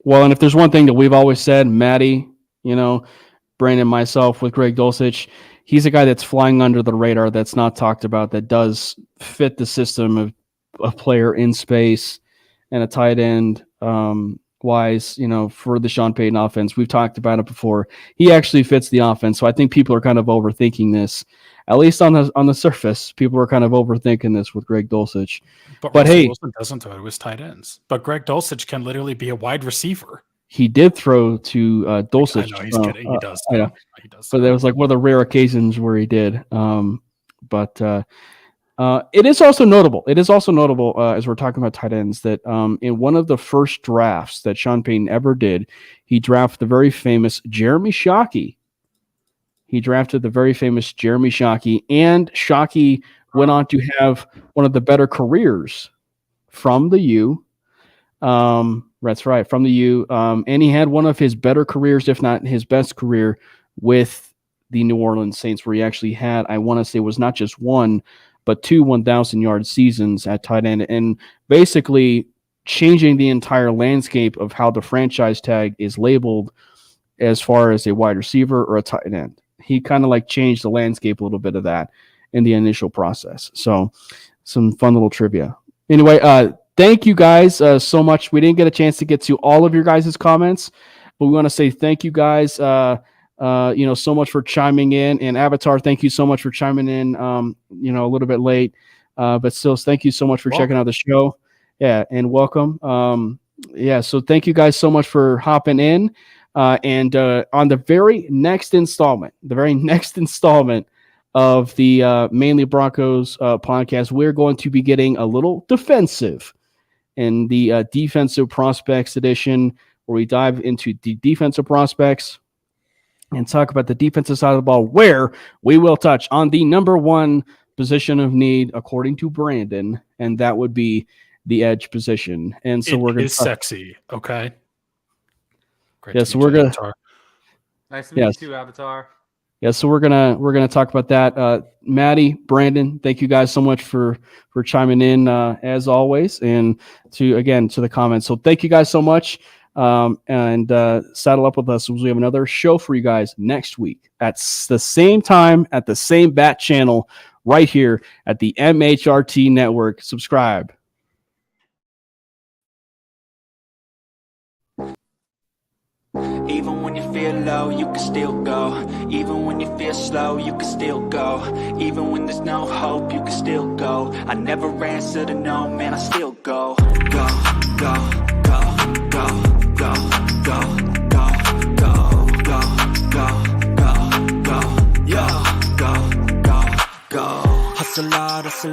Well, and if there's one thing that we've always said, Maddie, Brandon, myself, with Greg Dulcich, he's a guy that's flying under the radar, that's not talked about, that does fit the system of a player in space and a tight end wise, for the Sean Payton offense. We've talked about it before. He actually fits the offense. So I think people are kind of overthinking this, at least on the surface. People are kind of overthinking this with Greg Dulcich. But hey, Wilson doesn't throw to his tight ends. But Greg Dulcich can literally be a wide receiver. He did throw to Dulcich. I know, he's kidding. He does. I know. He does. But there was one of the rare occasions where he did. But It is also notable. As we're talking about tight ends that in one of the first drafts that Sean Payton ever did, he drafted the very famous Jeremy Shockey. And Shockey went on to have one of the better careers from the U. That's right, from the U. And he had one of his better careers, if not his best career, with the New Orleans Saints, where he actually had, I want to say, was not just one, but 2 1,000-yard seasons at tight end, and basically changing the entire landscape of how the franchise tag is labeled as far as a wide receiver or a tight end. He kind of like changed the landscape a little bit of that in the initial process. So some fun little trivia. Anyway, thank you guys so much. We didn't get a chance to get to all of your guys' comments, but we want to say thank you guys so much for chiming in. And Avatar, thank you so much for chiming in, a little bit late. But still, thank you so much for checking out the show. Yeah, and welcome. So thank you guys so much for hopping in. And on the very next installment of the Manely Broncos podcast, we're going to be getting a little defensive in the defensive prospects edition, where we dive into the defensive prospects and talk about the defensive side of the ball, where we will touch on the number one position of need, according to Brandon, and that would be the edge position. And so we're going to sexy. Okay. Great. Yeah, so we're gonna. Nice to meet you too, Avatar. Yeah, so we're gonna talk about that. Maddie, Brandon, thank you guys so much for chiming in as always, and to the comments. So thank you guys so much, and saddle up with us as we have another show for you guys next week at the same time at the same bat channel right here at the MHRT Network. Subscribe. Even when you feel low, you can still go. Even when you feel slow, you can still go. Even when there's no hope, you can still go. I never answer to no, man, I still go. Go, go, go, go, go, go, go, go, go, go, go, go, go, go, go, go. Hustle hard, hustle.